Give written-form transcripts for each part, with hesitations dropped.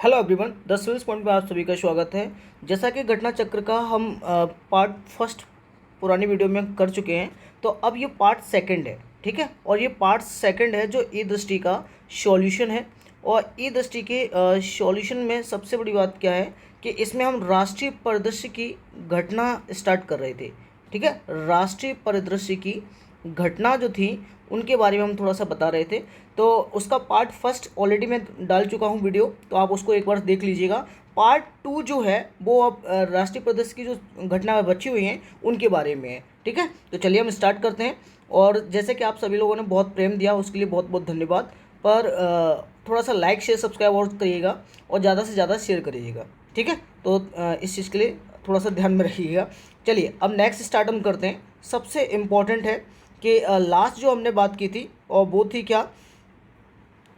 Hello everyone, the civils point पे आप सभी का स्वागत है। जैसा कि घटना चक्र का हम पार्ट फर्स्ट पुरानी वीडियो में कर चुके हैं, तो अब ये पार्ट सेकंड है। ठीक है, और ये पार्ट सेकंड है जो ई दृष्टि का सॉल्यूशन है। और ई दृष्टि के सॉल्यूशन में सबसे बड़ी बात क्या है कि इसमें हम राष्ट्रीय परिदृश्य की घटना स्टार्ट कर रहे थे। ठीक है, राष्ट्रीय परिदृश्य की घटना जो थी उनके बारे में हम थोड़ा सा बता रहे थे। तो उसका पार्ट फर्स्ट ऑलरेडी मैं डाल चुका हूँ वीडियो, तो आप उसको एक बार देख लीजिएगा। पार्ट टू जो है वो अब राष्ट्रीय प्रदेश की जो घटना बची हुई हैं उनके बारे में है। ठीक है, तो चलिए हम स्टार्ट करते हैं। और जैसे कि आप सभी लोगों ने बहुत प्रेम दिया, उसके लिए बहुत बहुत धन्यवाद। पर थोड़ा सा लाइक शेयर सब्सक्राइब और करिएगा और ज़्यादा से ज़्यादा शेयर करिएगा। ठीक है, तो इस चीज़ के लिए थोड़ा सा ध्यान में रखिएगा। चलिए अब नेक्स्ट स्टार्ट हम करते हैं। सबसे इम्पॉर्टेंट है कि लास्ट जो हमने बात की थी और वो थी क्या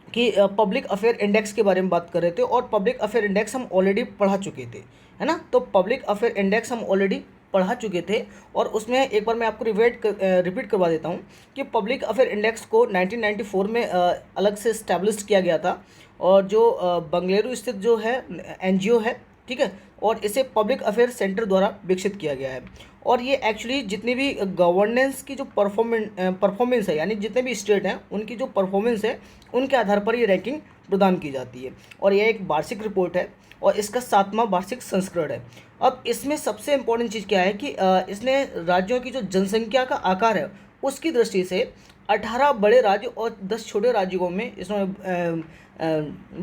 कि पब्लिक अफेयर इंडेक्स के बारे में बात कर रहे थे। और पब्लिक अफेयर इंडेक्स हम ऑलरेडी पढ़ा चुके थे, है ना। तो पब्लिक अफेयर इंडेक्स हम ऑलरेडी पढ़ा चुके थे और उसमें एक बार मैं आपको रिपीट करवा देता हूँ कि पब्लिक अफेयर इंडेक्स को 1994 में अलग से इस्टेब्लिश किया गया था। और जो बंगलुरु स्थित जो है एनजीओ है, ठीक है, और इसे पब्लिक अफेयर सेंटर द्वारा विकसित किया गया है। और ये एक्चुअली जितनी भी गवर्नेंस की जो परफॉर्मेंस है, यानी जितने भी स्टेट हैं उनकी जो परफॉर्मेंस है उनके आधार पर ये रैंकिंग प्रदान की जाती है। और यह एक वार्षिक रिपोर्ट है और इसका 7वां वार्षिक संस्करण है। अब इसमें सबसे इम्पोर्टेंट चीज़ क्या है कि इसने राज्यों की जो जनसंख्या का आकार है उसकी दृष्टि से 18 बड़े राज्य और 10 छोटे राज्यों में इसने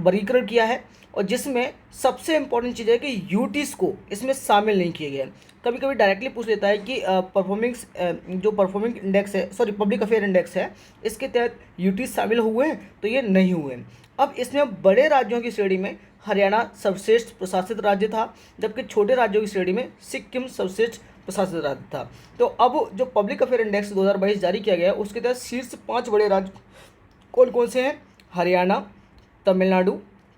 वर्गीकरण किया है। और जिसमें सबसे इम्पोर्टेंट चीज़ है कि यूटीज़ को इसमें शामिल नहीं किए गए। कभी कभी डायरेक्टली पूछ लेता है कि जो परफॉर्मिंग इंडेक्स है, सॉरी पब्लिक अफेयर इंडेक्स है, इसके तहत यूटीज़ शामिल हुए हैं, तो ये नहीं हुए हैं। अब इसमें बड़े राज्यों की श्रेणी में हरियाणा सर्वश्रेष्ठ प्रशासित राज्य था, जबकि छोटे राज्यों की श्रेणी में सिक्किम सर्वश्रेष्ठ प्रशासित राज्य था। तो अब जो पब्लिक अफेयर इंडेक्स 2022 जारी किया गया है उसके तहत शीर्ष 5 बड़े राज्य कौन कौन से हैं? हरियाणा, तमिलनाडु,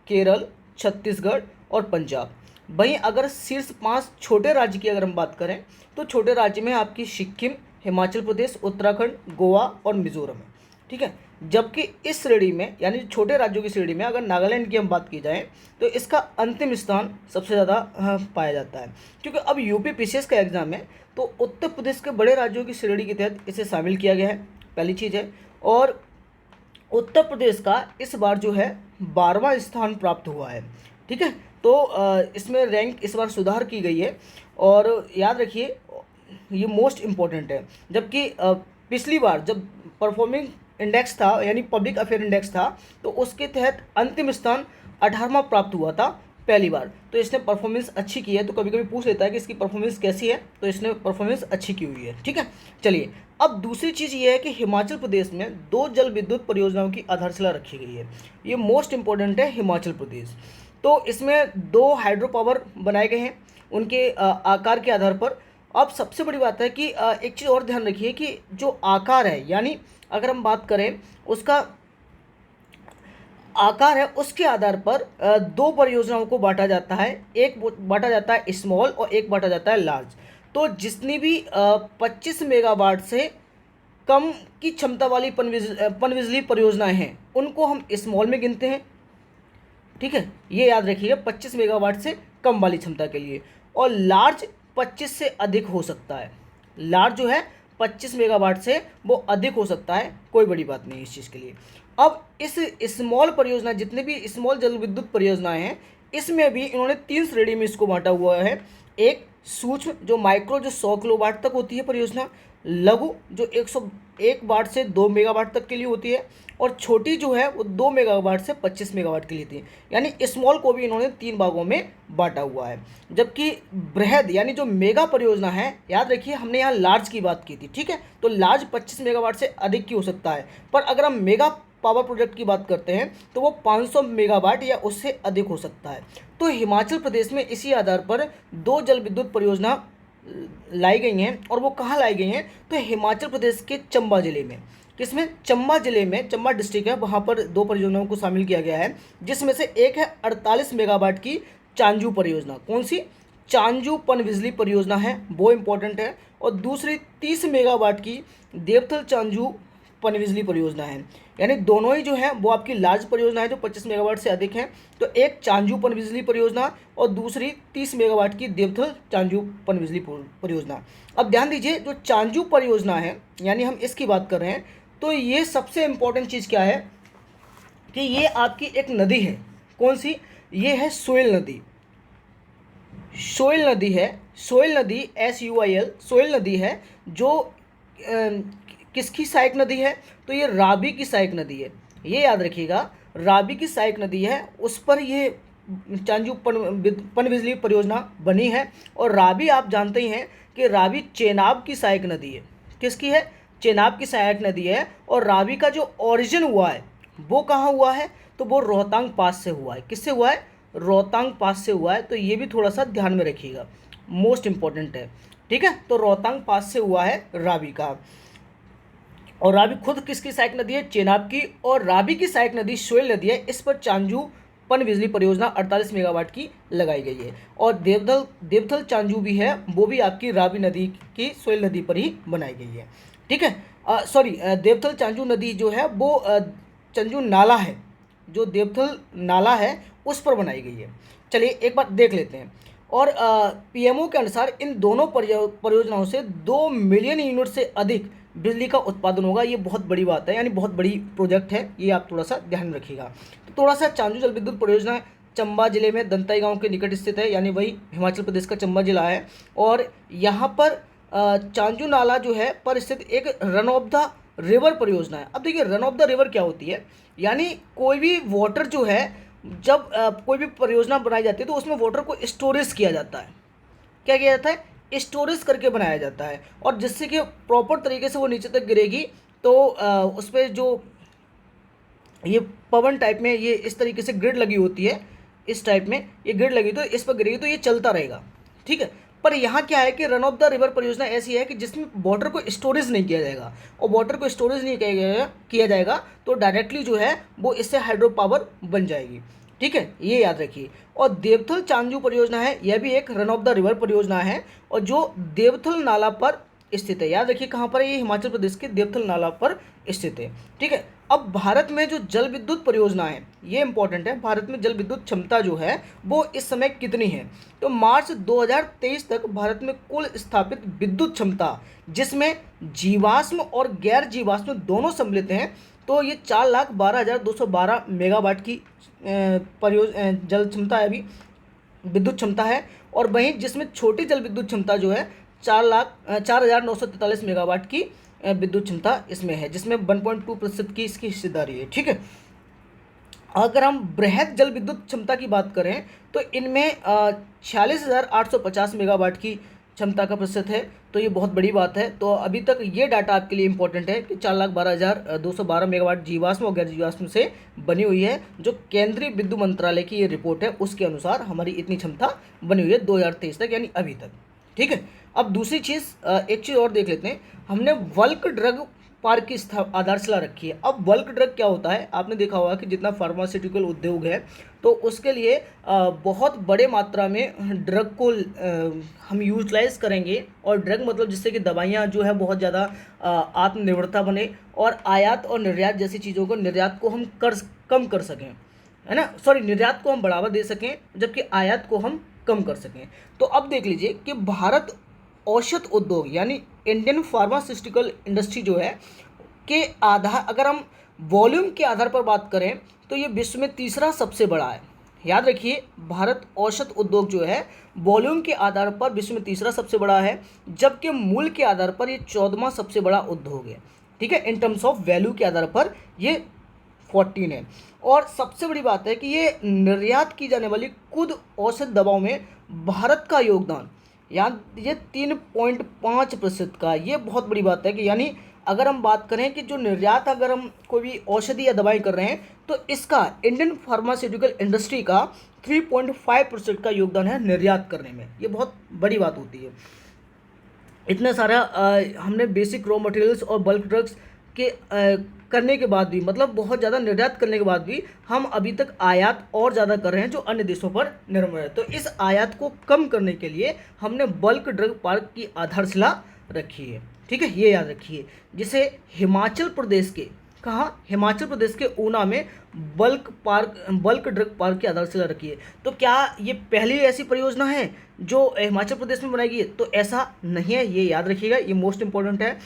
केरल, छत्तीसगढ़ और पंजाब। वहीं अगर शीर्ष 5 छोटे राज्य की अगर हम बात करें तो छोटे राज्य में आपकी सिक्किम, हिमाचल प्रदेश, उत्तराखंड, गोवा और मिजोरम है। ठीक है, जबकि इस श्रेणी में यानी छोटे राज्यों की श्रेणी में अगर नागालैंड की हम बात की जाए तो इसका अंतिम स्थान सबसे ज़्यादा पाया जाता है। क्योंकि अब यूपी पीसीएस का एग्जाम है तो उत्तर प्रदेश के बड़े राज्यों की श्रेणी के तहत इसे शामिल किया गया है, पहली चीज़ है। और उत्तर प्रदेश का इस बार जो है 12वां स्थान प्राप्त हुआ है। ठीक है, तो इसमें रैंक इस बार सुधार की गई है। और याद रखिए ये मोस्ट इम्पोर्टेंट है। जबकि पिछली बार जब परफॉर्मिंग इंडेक्स था यानी पब्लिक अफेयर इंडेक्स था तो उसके तहत अंतिम स्थान 18वां प्राप्त हुआ था पहली बार। तो इसने परफॉर्मेंस अच्छी की है। तो कभी कभी पूछ लेता है कि इसकी परफॉर्मेंस कैसी है, तो इसने परफॉर्मेंस अच्छी की हुई है। ठीक है, चलिए अब दूसरी चीज़ ये है कि हिमाचल प्रदेश में 2 जल विद्युत परियोजनाओं की आधारशिला रखी गई है। ये मोस्ट इंपॉर्टेंट है हिमाचल प्रदेश। तो इसमें 2 हाइड्रो पावर बनाए गए हैं उनके आकार के आधार पर। अब सबसे बड़ी बात है कि एक चीज़ और ध्यान रखिए कि जो आकार है, यानी अगर हम बात करें उसका आकार है उसके आधार पर 2 परियोजनाओं को बांटा जाता है। एक बांटा जाता है स्मॉल और एक बांटा जाता है लार्ज। तो जितनी भी 25 मेगावाट से कम की क्षमता वाली पनबिजली परियोजनाएं हैं उनको हम स्मॉल में गिनते हैं। ठीक है, ये याद रखिए 25 मेगावाट से कम वाली क्षमता के लिए। और लार्ज 25 से अधिक हो सकता है। लार्ज जो है 25 मेगावाट से वो अधिक हो सकता है, कोई बड़ी बात नहीं इस चीज़ के लिए। अब इस स्मॉल परियोजना, जितने भी स्मॉल जल विद्युत परियोजनाएं हैं, इसमें भी इन्होंने 3 श्रेणी में इसको बांटा हुआ है। एक सूक्ष्म जो माइक्रो जो 100 किलोवाट तक होती है परियोजना, लघु जो 101 वाट से 2 मेगावाट तक के लिए होती है, और छोटी जो है वो 2 मेगावाट से 25 मेगावाट के लिए थी। यानी स्मॉल को भी इन्होंने 3 भागों में बांटा हुआ है। जबकि बृहद यानी जो मेगा परियोजना है, याद रखिए हमने यहाँ लार्ज की बात की थी। ठीक है, तो लार्ज 25 मेगावाट से अधिक की हो सकता है, पर अगर हम मेगा पावर प्रोजेक्ट की बात करते हैं तो वो 500 मेगावाट या उससे अधिक हो सकता है। तो हिमाचल प्रदेश में इसी आधार पर 2 जल विद्युत परियोजना लाई गई हैं। और वो कहाँ लाई गई हैं? तो हिमाचल प्रदेश के चंबा जिले में। किसमें? चंबा जिले में, चंबा डिस्ट्रिक्ट है, वहाँ पर 2 परियोजनाओं को शामिल किया गया है, जिसमें से एक है 48 मेगावाट की चांजू परियोजना। कौन सी? चांजू पनबिजली परियोजना है, वो इम्पोर्टेंट है। और दूसरी 30 मेगावाट की देवथल चांजू पनबिजली परियोजना है, यानी दोनों ही जो है वो आपकी लार्ज परियोजना है जो 25 मेगावाट से अधिक है। तो एक चांजू पनबिजली परियोजना और दूसरी 30 मेगावाट की देवथल चांजू पनबिजली परियोजना। अब ध्यान दीजिए, जो चांजू परियोजना है यानी हम इसकी बात कर रहे हैं, तो ये सबसे इम्पोर्टेंट चीज़ क्या है कि ये आपकी एक नदी है। कौन सी? ये है सोयल नदी। सोयल नदी है, सोयल नदी SUIL, सोयल नदी है जो किसकी सहायक नदी है? तो ये रावी की सहायक नदी है, ये याद रखिएगा, रावी की सहायक नदी है, उस पर ये चांजू पनबिजली परियोजना बनी है। और रावी आप जानते ही हैं कि रावी चेनाब की सहायक नदी है। किसकी है? चेनाब की सहायक नदी है। और रावी का जो ओरिजिन हुआ है वो कहाँ हुआ है? तो वो रोहतांग पास से हुआ है। किससे हुआ है? रोहतांग पास से हुआ है। तो ये भी थोड़ा सा ध्यान में रखिएगा, मोस्ट इंपॉर्टेंट है, ठीक है। तो रोहतांग पास से हुआ है रावी का। और रावी खुद किसकी सहायक नदी है? चेनाब की। और रावी की सहायक नदी सोयल नदी है, इस पर चांजू पनबिजली परियोजना 48 मेगावाट की लगाई गई है। और देवथल चांजू भी है, वो भी आपकी रावी नदी की सोयल नदी पर ही बनाई गई है, ठीक है। देवथल चांजू नदी जो है वो चांजू नाला है, जो देवथल नाला है उस पर बनाई गई है। चलिए एक बार देख लेते हैं। और PMO के अनुसार इन दोनों परियोजनाओं से 2 मिलियन यूनिट से अधिक बिजली का उत्पादन होगा। ये बहुत बड़ी बात है, यानी बहुत बड़ी प्रोजेक्ट है, ये आप थोड़ा सा ध्यान रखिएगा। तो थोड़ा सा चांजू जल विद्युत परियोजना चंबा जिले में दंताई गांव के निकट स्थित है, यानी वही हिमाचल प्रदेश का चंबा जिला है। और यहाँ पर चांजू नाला जो है पर स्थित एक रन ऑफ द रिवर परियोजना है। अब देखिए, रन ऑफ द रिवर क्या होती है? यानी कोई भी वाटर जो है, जब कोई भी परियोजना बनाई जाती है तो उसमें वाटर को स्टोरेज किया जाता है। क्या किया जाता है? स्टोरेज करके बनाया जाता है, और जिससे कि प्रॉपर तरीके से वो नीचे तक गिरेगी। तो उस पर जो ये पवन टाइप में ये इस तरीके से ग्रिड लगी होती है, इस टाइप में ये ग्रिड लगी, तो इस पर गिरेगी तो ये चलता रहेगा, ठीक है। पर यहाँ क्या है कि रन ऑफ द रिवर परियोजना ऐसी है कि जिसमें वाटर को स्टोरेज नहीं किया जाएगा, और वाटर को स्टोरेज नहीं किया जाएगा तो डायरेक्टली जो है वो इससे हाइड्रो पावर बन जाएगी, ठीक है, ये याद रखिए। और देवथल चांजू परियोजना है, यह भी एक रन ऑफ द रिवर परियोजना है, और जो देवथल नाला पर स्थित है। याद रखिए कहाँ पर है? ये हिमाचल प्रदेश के देवथल नाला पर स्थित है, ठीक है। अब भारत में जो जल विद्युत परियोजना है, ये इंपॉर्टेंट है, भारत में जल विद्युत क्षमता जो है वो इस समय कितनी है? तो मार्च 2023 तक भारत में कुल स्थापित विद्युत क्षमता, जिसमें जीवाश्म और गैर जीवाश्म दोनों सम्मिलित हैं, तो ये 4,12,212 मेगावाट की जल क्षमता है, अभी विद्युत क्षमता है। और वहीं जिसमें छोटी जल विद्युत क्षमता जो है 4,943 मेगावाट की विद्युत क्षमता इसमें है, जिसमें 1.2% की इसकी हिस्सेदारी है, ठीक है। अगर हम बृहद जल विद्युत क्षमता की बात करें तो इनमें 46,850 मेगावाट की क्षमता का प्रतिशत है, तो ये बहुत बड़ी बात है। तो अभी तक ये डाटा आपके लिए इंपॉर्टेंट है कि 4,12,212 मेगावाट जीवाश्म और गैर जीवाश्म से बनी हुई है। जो केंद्रीय विद्युत मंत्रालय की ये रिपोर्ट है उसके अनुसार हमारी इतनी क्षमता बनी हुई है 2023 तक, यानी अभी तक, ठीक है। अब दूसरी चीज़, एक चीज़ और देख लेते हैं। हमने बल्क ड्रग पार्क की आधारशिला रखी है। अब बल्क ड्रग क्या होता है? आपने देखा होगा कि जितना फार्मास्यूटिकल उद्योग है तो उसके लिए बहुत बड़े मात्रा में ड्रग को हम यूटिलाइज करेंगे। और ड्रग मतलब जिससे कि दवाइयाँ जो है बहुत ज़्यादा आत्मनिर्भरता बने, और आयात और निर्यात जैसी चीज़ों को, निर्यात को हम कम कर सकें, है ना, निर्यात को हम बढ़ावा दे सकें, जबकि आयात को हम कम कर सकें। तो अब देख लीजिए कि भारत औषध उद्योग यानी इंडियन फार्मास्यूटिकल इंडस्ट्री जो है के आधार, अगर हम वॉल्यूम के आधार पर बात करें तो ये विश्व में तीसरा सबसे बड़ा है। याद रखिए, भारत औषध उद्योग जो है वॉल्यूम के आधार पर विश्व में तीसरा सबसे बड़ा है, जबकि मूल्य के आधार पर ये 14वां सबसे बड़ा उद्योग है, ठीक है। इन टर्म्स ऑफ वैल्यू के आधार पर ये 14 है। और सबसे बड़ी बात है कि ये निर्यात की जाने वाली कुल औषध दवाओं में भारत का योगदान ये 3.5% का, ये बहुत बड़ी बात है कि यानी अगर हम बात करें कि जो निर्यात, अगर हम कोई भी औषधि या दवाई कर रहे हैं तो इसका इंडियन फार्मास्यूटिकल इंडस्ट्री का 3.5% का योगदान है निर्यात करने में। ये बहुत बड़ी बात होती है। इतना सारा हमने बेसिक रॉ मटेरियल्स और बल्क ड्रग्स के करने के बाद भी, मतलब बहुत ज़्यादा निर्यात करने के बाद भी हम अभी तक आयात और ज़्यादा कर रहे हैं जो अन्य देशों पर निर्भर है। तो इस आयात को कम करने के लिए हमने बल्क ड्रग पार्क की आधारशिला रखी है। ठीक है, ये याद रखिए। जिसे हिमाचल प्रदेश के, कहाँ, हिमाचल प्रदेश के ऊना में बल्क ड्रग पार्क की आधारशिला रखी है। तो क्या ये पहली ऐसी परियोजना है जो हिमाचल प्रदेश में बनाई गई है? तो ऐसा नहीं है, ये याद रखिएगा, ये मोस्ट इंपॉर्टेंट है।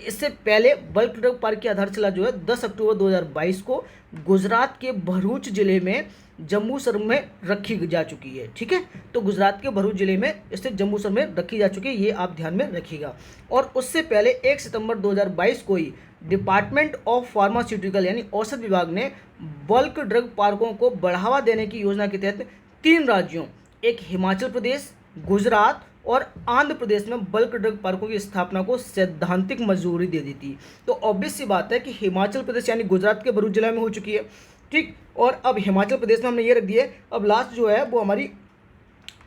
इससे पहले बल्क ड्रग पार्क की आधारशिला जो है 10 अक्टूबर 2022 को गुजरात के भरूच जिले में जम्बूसर में रखी जा चुकी है। ठीक है, तो गुजरात के भरूच जिले में स्थित जम्बूसर में रखी जा चुकी है, ये आप ध्यान में रखिएगा। और उससे पहले 1 सितंबर 2022 को ही डिपार्टमेंट ऑफ फार्मास्यूटिकल यानी औषध विभाग ने बल्क ड्रग पार्कों को बढ़ावा देने की योजना के तहत 3 राज्यों, एक हिमाचल प्रदेश, गुजरात और आंध्र प्रदेश में बल्क ड्रग पार्कों की स्थापना को सैद्धांतिक मंजूरी दे दी थी। तो ऑब्वियस सी बात है कि हिमाचल प्रदेश यानी गुजरात के भरूच जिला में हो चुकी है। ठीक, और अब हिमाचल प्रदेश में हमने ये रख दिया है। अब लास्ट जो है वो हमारी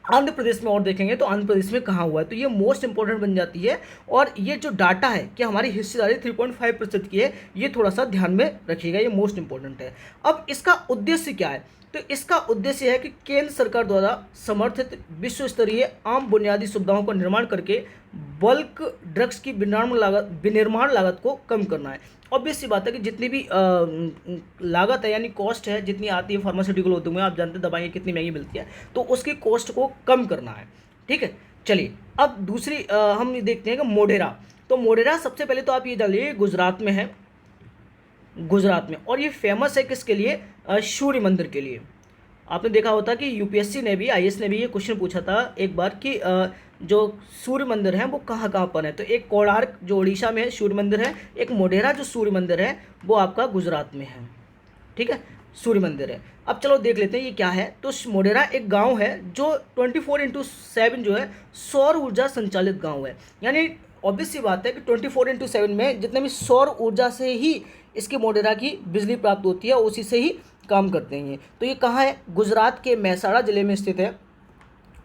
आंध्र प्रदेश में और देखेंगे तो आंध्र प्रदेश में कहाँ हुआ है, तो ये मोस्ट इंपॉर्टेंट बन जाती है। और ये जो डाटा है कि हमारी हिस्सेदारी 3.5% की है, ये थोड़ा सा ध्यान में रखिएगा, ये मोस्ट इंपॉर्टेंट है। अब इसका उद्देश्य क्या है? तो इसका उद्देश्य है कि केंद्र सरकार द्वारा समर्थित विश्व स्तरीय आम बुनियादी सुविधाओं का निर्माण करके बल्क ड्रग्स की विनिर्माण लागत को कम करना है। ऑब्वियस सी बात है कि जितनी भी लागत है यानी कॉस्ट है, जितनी आती है फार्मास्यूटिकल उद्योग में, आप जानते हैं दवाइयाँ कितनी महंगी मिलती है, तो उसकी कॉस्ट को कम करना है। ठीक है, चलिए अब दूसरी हम ये देखते हैं कि मोढेरा। तो मोढेरा सबसे पहले तो आप ये जानिए गुजरात में है, गुजरात में। और ये फेमस है किसके लिए? सूर्य मंदिर के लिए। आपने देखा होता कि यूपीएससी ने भी, आईएएस ने भी ये क्वेश्चन पूछा था एक बार कि जो सूर्य मंदिर है वो कहाँ कहाँ पर है। तो एक कोणार्क जो उड़ीसा में है सूर्य मंदिर है, एक मोढेरा जो सूर्य मंदिर है वो आपका गुजरात में है। ठीक है, सूर्य मंदिर है। अब चलो देख लेते हैं ये क्या है। तो मोढेरा एक गांव है जो 24/7 जो है सौर ऊर्जा संचालित गांव है। यानी ऑब्वियस सी बात है कि 24/7 में जितने भी सौर ऊर्जा से ही इसके मोढेरा की बिजली प्राप्त होती है, उसी से ही काम करते हैं। तो ये कहाँ है? गुजरात के महसाणा जिले में स्थित है।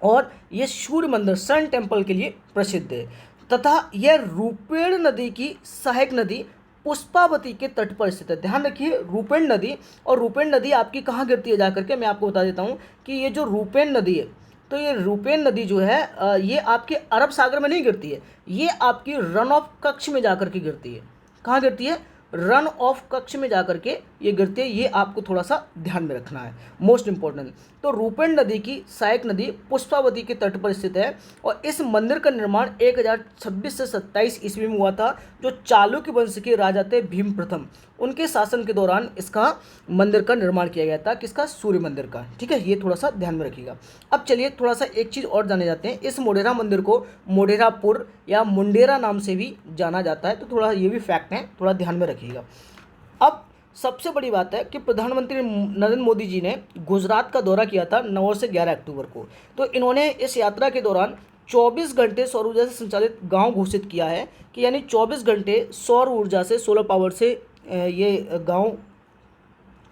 और ये सूर्य मंदिर सन टेम्पल के लिए प्रसिद्ध है तथा यह रूपेण नदी की सहायक नदी पुष्पावती के तट पर स्थित है। ध्यान रखिए, रूपेण नदी, और रूपेण नदी आपकी कहाँ गिरती है जाकर के मैं आपको बता देता हूँ कि ये जो रूपेण नदी है, तो ये रूपेण नदी जो है ये आपके अरब सागर में नहीं गिरती है, ये आपकी रन ऑफ कच्छ में जाकर के गिरती है। कहाँ गिरती है? रन ऑफ कच्छ में जाकर के ये गिरते हैं। ये आपको थोड़ा सा ध्यान में रखना है, मोस्ट इंपॉर्टेंट। तो रूपेण नदी की सहायक नदी पुष्पावती के तट पर स्थित है। और इस मंदिर का निर्माण 1026 से 27 ईस्वी में हुआ था, जो चालुक्य वंश के राजा थे भीम प्रथम, उनके शासन के दौरान इसका मंदिर का निर्माण किया गया था। किसका? सूर्य मंदिर का। ठीक है, ये थोड़ा सा ध्यान में रखिएगा। अब चलिए थोड़ा सा एक चीज़ और जाने जाते हैं। इस मोढेरा मंदिर को मोढेरापुर या मुंडेरा नाम से भी जाना जाता है, तो थोड़ा ये भी फैक्ट है, थोड़ा ध्यान में रखिएगा। अब सबसे बड़ी बात है कि प्रधानमंत्री नरेंद्र मोदी जी ने गुजरात का दौरा किया था 9 से 11 अक्टूबर को। तो इन्होंने इस यात्रा के दौरान 24 घंटे सौर ऊर्जा से संचालित गांव घोषित किया है कि यानी 24 घंटे सौर ऊर्जा से, सोलर पावर से ये गांव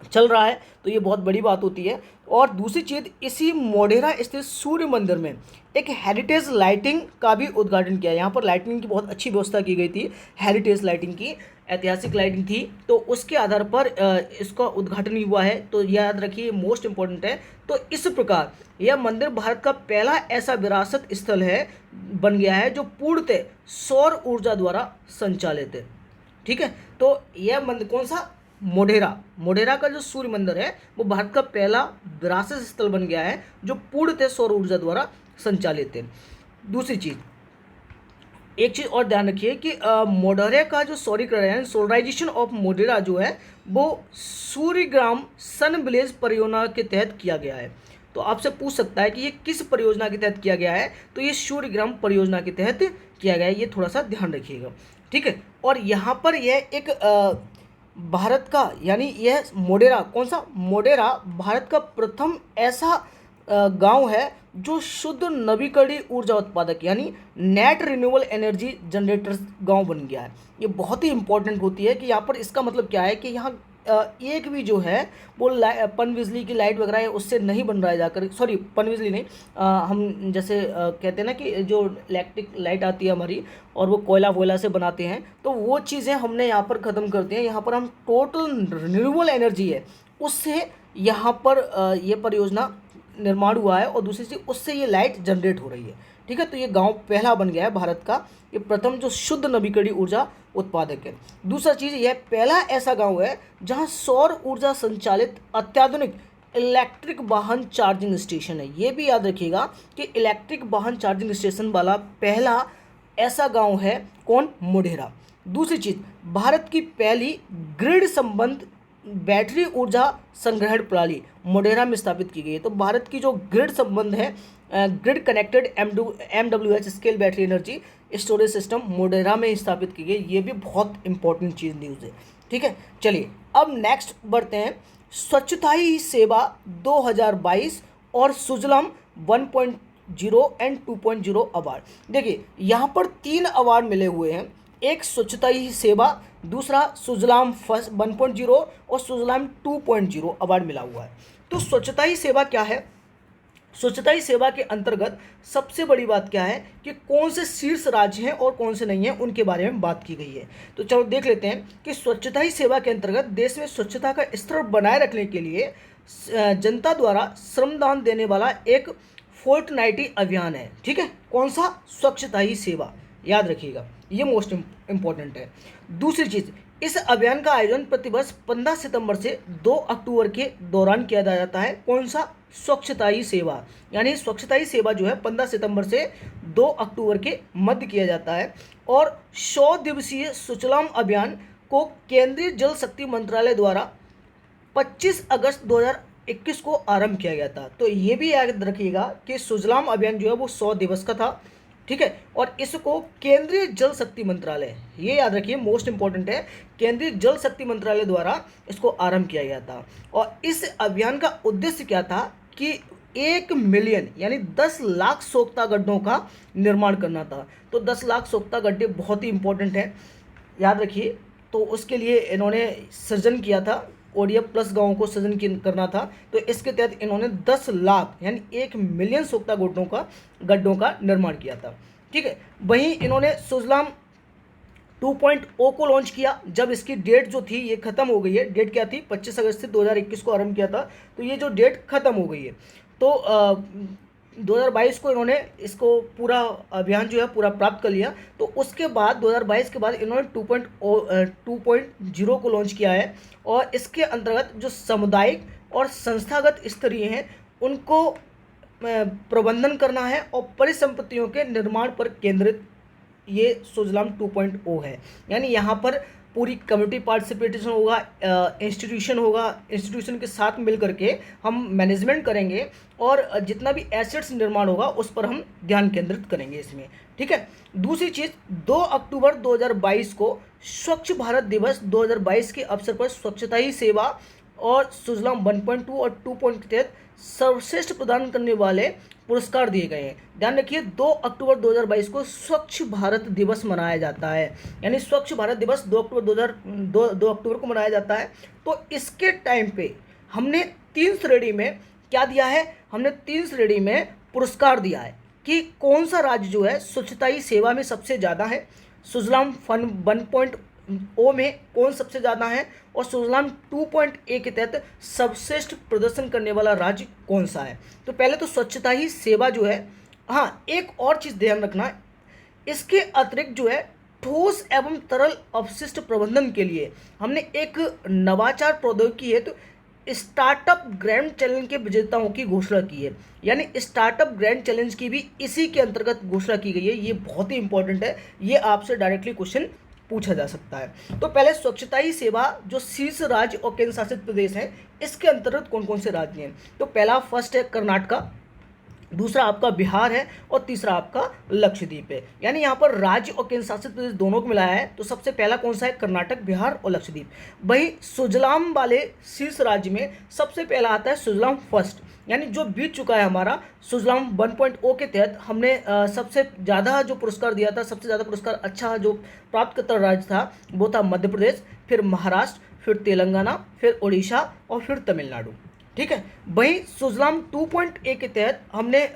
चल रहा है। तो ये बहुत बड़ी बात होती है। और दूसरी चीज़, इसी मोढेरा स्थित सूर्य मंदिर में एक हेरिटेज लाइटिंग का भी उद्घाटन किया। यहाँ पर लाइटिंग की बहुत अच्छी व्यवस्था की गई थी, हेरिटेज लाइटिंग की, ऐतिहासिक लाइटिंग थी। तो उसके आधार पर इसका उद्घाटन भी हुआ है। तो याद रखिए, मोस्ट इंपॉर्टेंट है। तो इस प्रकार यह मंदिर भारत का पहला ऐसा विरासत स्थल है, बन गया है, जो पूर्णतः सौर ऊर्जा द्वारा संचालित है। ठीक है, तो यह मंदिर कौन सा? मोढेरा का जो सूर्य मंदिर है वो भारत का पहला विरासत स्थल बन गया है, जो पूर्णतः सौर ऊर्जा द्वारा संचालित है। दूसरी चीज, एक चीज और ध्यान रखिए कि मोढेरा का जो सौरीकरण, सोलराइजेशन ऑफ मोढेरा जो है वो सूर्यग्राम सन विलेज परियोजना के तहत किया गया है। तो आपसे पूछ सकता है कि ये किस परियोजना के तहत किया गया है? तो ये सूर्यग्राम परियोजना के तहत किया गया है, ये थोड़ा सा ध्यान रखिएगा। ठीक है, और यहाँ पर यह एक भारत का, यानी यह मोढेरा, कौन सा? मोढेरा भारत का प्रथम ऐसा गांव है जो शुद्ध नवीकरणीय ऊर्जा उत्पादक यानी नेट रिन्यूएबल एनर्जी जनरेटर्स गांव बन गया है। ये बहुत ही इंपॉर्टेंट होती है कि यहाँ पर इसका मतलब क्या है कि यहाँ एक भी जो है वो पनबिजली की लाइट वगैरह है उससे नहीं बन रहा है जाकर, सॉरी पनबिजली नहीं, हम जैसे कहते हैं ना कि जो इलेक्ट्रिक लाइट आती है हमारी और वो कोयला वोयला से बनाते हैं, तो वो चीज़ें हमने यहाँ पर ख़त्म करते हैं। यहाँ पर हम टोटल रिन्यूएबल एनर्जी है उससे यहाँ पर ये परियोजना निर्माण हुआ है। और दूसरी चीज़, उससे ये लाइट जनरेट हो रही है। ठीक ठीक है। तो ये गांव पहला बन गया है भारत का, ये प्रथम जो शुद्ध नवीकरणीय ऊर्जा उत्पादक है। दूसरा चीज़, यह पहला ऐसा गांव है जहां सौर ऊर्जा संचालित अत्याधुनिक इलेक्ट्रिक वाहन चार्जिंग स्टेशन है। ये भी याद रखिएगा कि इलेक्ट्रिक वाहन चार्जिंग स्टेशन वाला पहला ऐसा गांव है कौन, मोढेरा। दूसरी चीज़, भारत की पहली ग्रिड संबंध बैटरी ऊर्जा संग्रहण प्रणाली मोढेरा में स्थापित की गई है। तो भारत की जो ग्रिड संबंध है, grid connected MWH scale battery energy storage system Modhera में स्थापित की गई। ये भी बहुत इंपॉर्टेंट चीज़ न्यूज़ है, ठीक है। चलिए अब नेक्स्ट बढ़ते हैं, स्वच्छता ही सेवा 2022 और सुजलाम 1.0 एंड 2.0 अवार्ड। देखिए यहाँ पर 3 अवार्ड मिले हुए हैं, एक स्वच्छता ही सेवा, दूसरा सुजलाम 1.0 और सुजलाम 2.0 अवार्ड मिला हुआ है। तो स्वच्छता ही सेवा क्या है, स्वच्छता ही सेवा के अंतर्गत सबसे बड़ी बात क्या है कि कौन से शीर्ष राज्य हैं और कौन से नहीं हैं, उनके बारे में बात की गई है। तो चलो देख लेते हैं कि स्वच्छता ही सेवा के अंतर्गत देश में स्वच्छता का स्तर बनाए रखने के लिए जनता द्वारा श्रमदान देने वाला एक फोर्टनाइटी अभियान है, ठीक है। कौन सा, स्वच्छता ही सेवा, याद रखिएगा, ये मोस्ट इम्पॉर्टेंट है। दूसरी चीज़, इस अभियान का आयोजन प्रतिवर्ष 15 सितंबर से 2 अक्टूबर के दौरान किया जाता है। कौन सा, स्वच्छता ही सेवा, यानी स्वच्छता ही सेवा जो है 15 सितंबर से 2 अक्टूबर के मध्य किया जाता है। और 100 दिवसीय सुजलाम अभियान को केंद्रीय जल शक्ति मंत्रालय द्वारा 25 अगस्त 2021 को आरंभ किया गया था। तो ये भी याद रखिएगा कि सुजलाम अभियान जो है वो 100 दिवस का था, ठीक है। और इसको केंद्रीय जल शक्ति मंत्रालय, ये याद रखिए मोस्ट इंपॉर्टेंट है, केंद्रीय जल शक्ति मंत्रालय द्वारा इसको आरंभ किया गया था। और इस अभियान का उद्देश्य क्या था कि 1 मिलियन यानी 10 लाख सोख्ता गड्ढों का निर्माण करना था। तो 10 लाख सोख्ता गड्ढे बहुत ही इंपॉर्टेंट है, याद रखिए। तो उसके लिए इन्होंने सृजन किया था, ODF प्लस गाँवों को सृजन करना था। तो इसके तहत इन्होंने 10 लाख यानी 1 मिलियन सोख्ता गड्ढों का निर्माण किया था, ठीक है। वहीं इन्होंने सुजलाम 2.0 को लॉन्च किया, जब इसकी डेट जो थी ये खत्म हो गई है। डेट क्या थी, 25 अगस्त से 2021 को आरंभ किया था, तो ये जो डेट खत्म हो गई है। तो 2022 को इन्होंने इसको पूरा अभियान जो है पूरा प्राप्त कर लिया। तो उसके बाद 2022 के बाद इन्होंने 2.0 को लॉन्च किया है। और इसके अंतर्गत जो सामुदायिक और संस्थागत स्तरीय हैं उनको प्रबंधन करना है और परिसंपत्तियों के निर्माण पर केंद्रित ये सुजलाम 2.0 है। यानी यहाँ पर पूरी कम्युनिटी पार्टिसिपेशन होगा, इंस्टीट्यूशन होगा, इंस्टीट्यूशन के साथ मिल करके हम मैनेजमेंट करेंगे और जितना भी एसेट्स निर्माण होगा उस पर हम ध्यान केंद्रित करेंगे इसमें, ठीक है। दूसरी चीज़, 2 अक्टूबर 2022 को स्वच्छ भारत दिवस 2022 के अवसर पर स्वच्छता ही सेवा और सुजलाम 1.2 और 2.0 के तहत सर्वश्रेष्ठ प्रदान करने वाले पुरस्कार दिए गए हैं। ध्यान रखिए 2 अक्टूबर 2022 को स्वच्छ भारत दिवस मनाया जाता है, यानी स्वच्छ भारत दिवस 2 अक्टूबर को मनाया जाता है। तो इसके टाइम पे हमने 3 श्रेणी में क्या दिया है, हमने 3 श्रेणी में पुरस्कार दिया है कि कौन सा राज्य जो है स्वच्छता ही सेवा में सबसे ज़्यादा है, सुजलाम 1.0 में कौन सबसे ज़्यादा है और सुजलाम 2.1 के तहत सर्वश्रेष्ठ प्रदर्शन करने वाला राज्य कौन सा है। तो पहले तो स्वच्छता ही सेवा जो है, हाँ एक और चीज़ ध्यान रखना, इसके अतिरिक्त जो है ठोस एवं तरल अपशिष्ट प्रबंधन के लिए हमने एक नवाचार प्रौद्योगिकी है तो स्टार्टअप ग्रैंड चैलेंज के विजेताओं की घोषणा की है। यानी स्टार्टअप ग्रैंड चैलेंज की भी इसी के अंतर्गत घोषणा की गई है। ये बहुत ही इंपॉर्टेंट है, ये आपसे डायरेक्टली क्वेश्चन पूछा जा सकता है। तो पहले स्वच्छता ही सेवा जो शीर्ष राज्य और केंद्र शासित प्रदेश हैं, इसके अंतर्गत कौन कौन से राज्य हैं। तो पहला फर्स्ट है कर्नाटका, दूसरा आपका बिहार है और तीसरा आपका लक्षद्वीप है। यानी यहाँ पर राज्य और केंद्र शासित प्रदेश दोनों को मिलाया है। तो सबसे पहला कौन सा है, कर्नाटक, बिहार और लक्षद्वीप। वहीं सुजलाम वाले शीर्ष राज्य में सबसे पहला आता है सुजलाम फर्स्ट, यानी जो बीत चुका है हमारा सुजलाम 1.0 के तहत हमने सबसे ज़्यादा जो पुरस्कार दिया था, सबसे ज़्यादा पुरस्कार अच्छा जो प्राप्त करता राज्य था वो था मध्य प्रदेश, फिर महाराष्ट्र, फिर तेलंगाना, फिर उड़ीसा और फिर तमिलनाडु, ठीक है। वहीं सुजलाम 2.1 के तहत हमने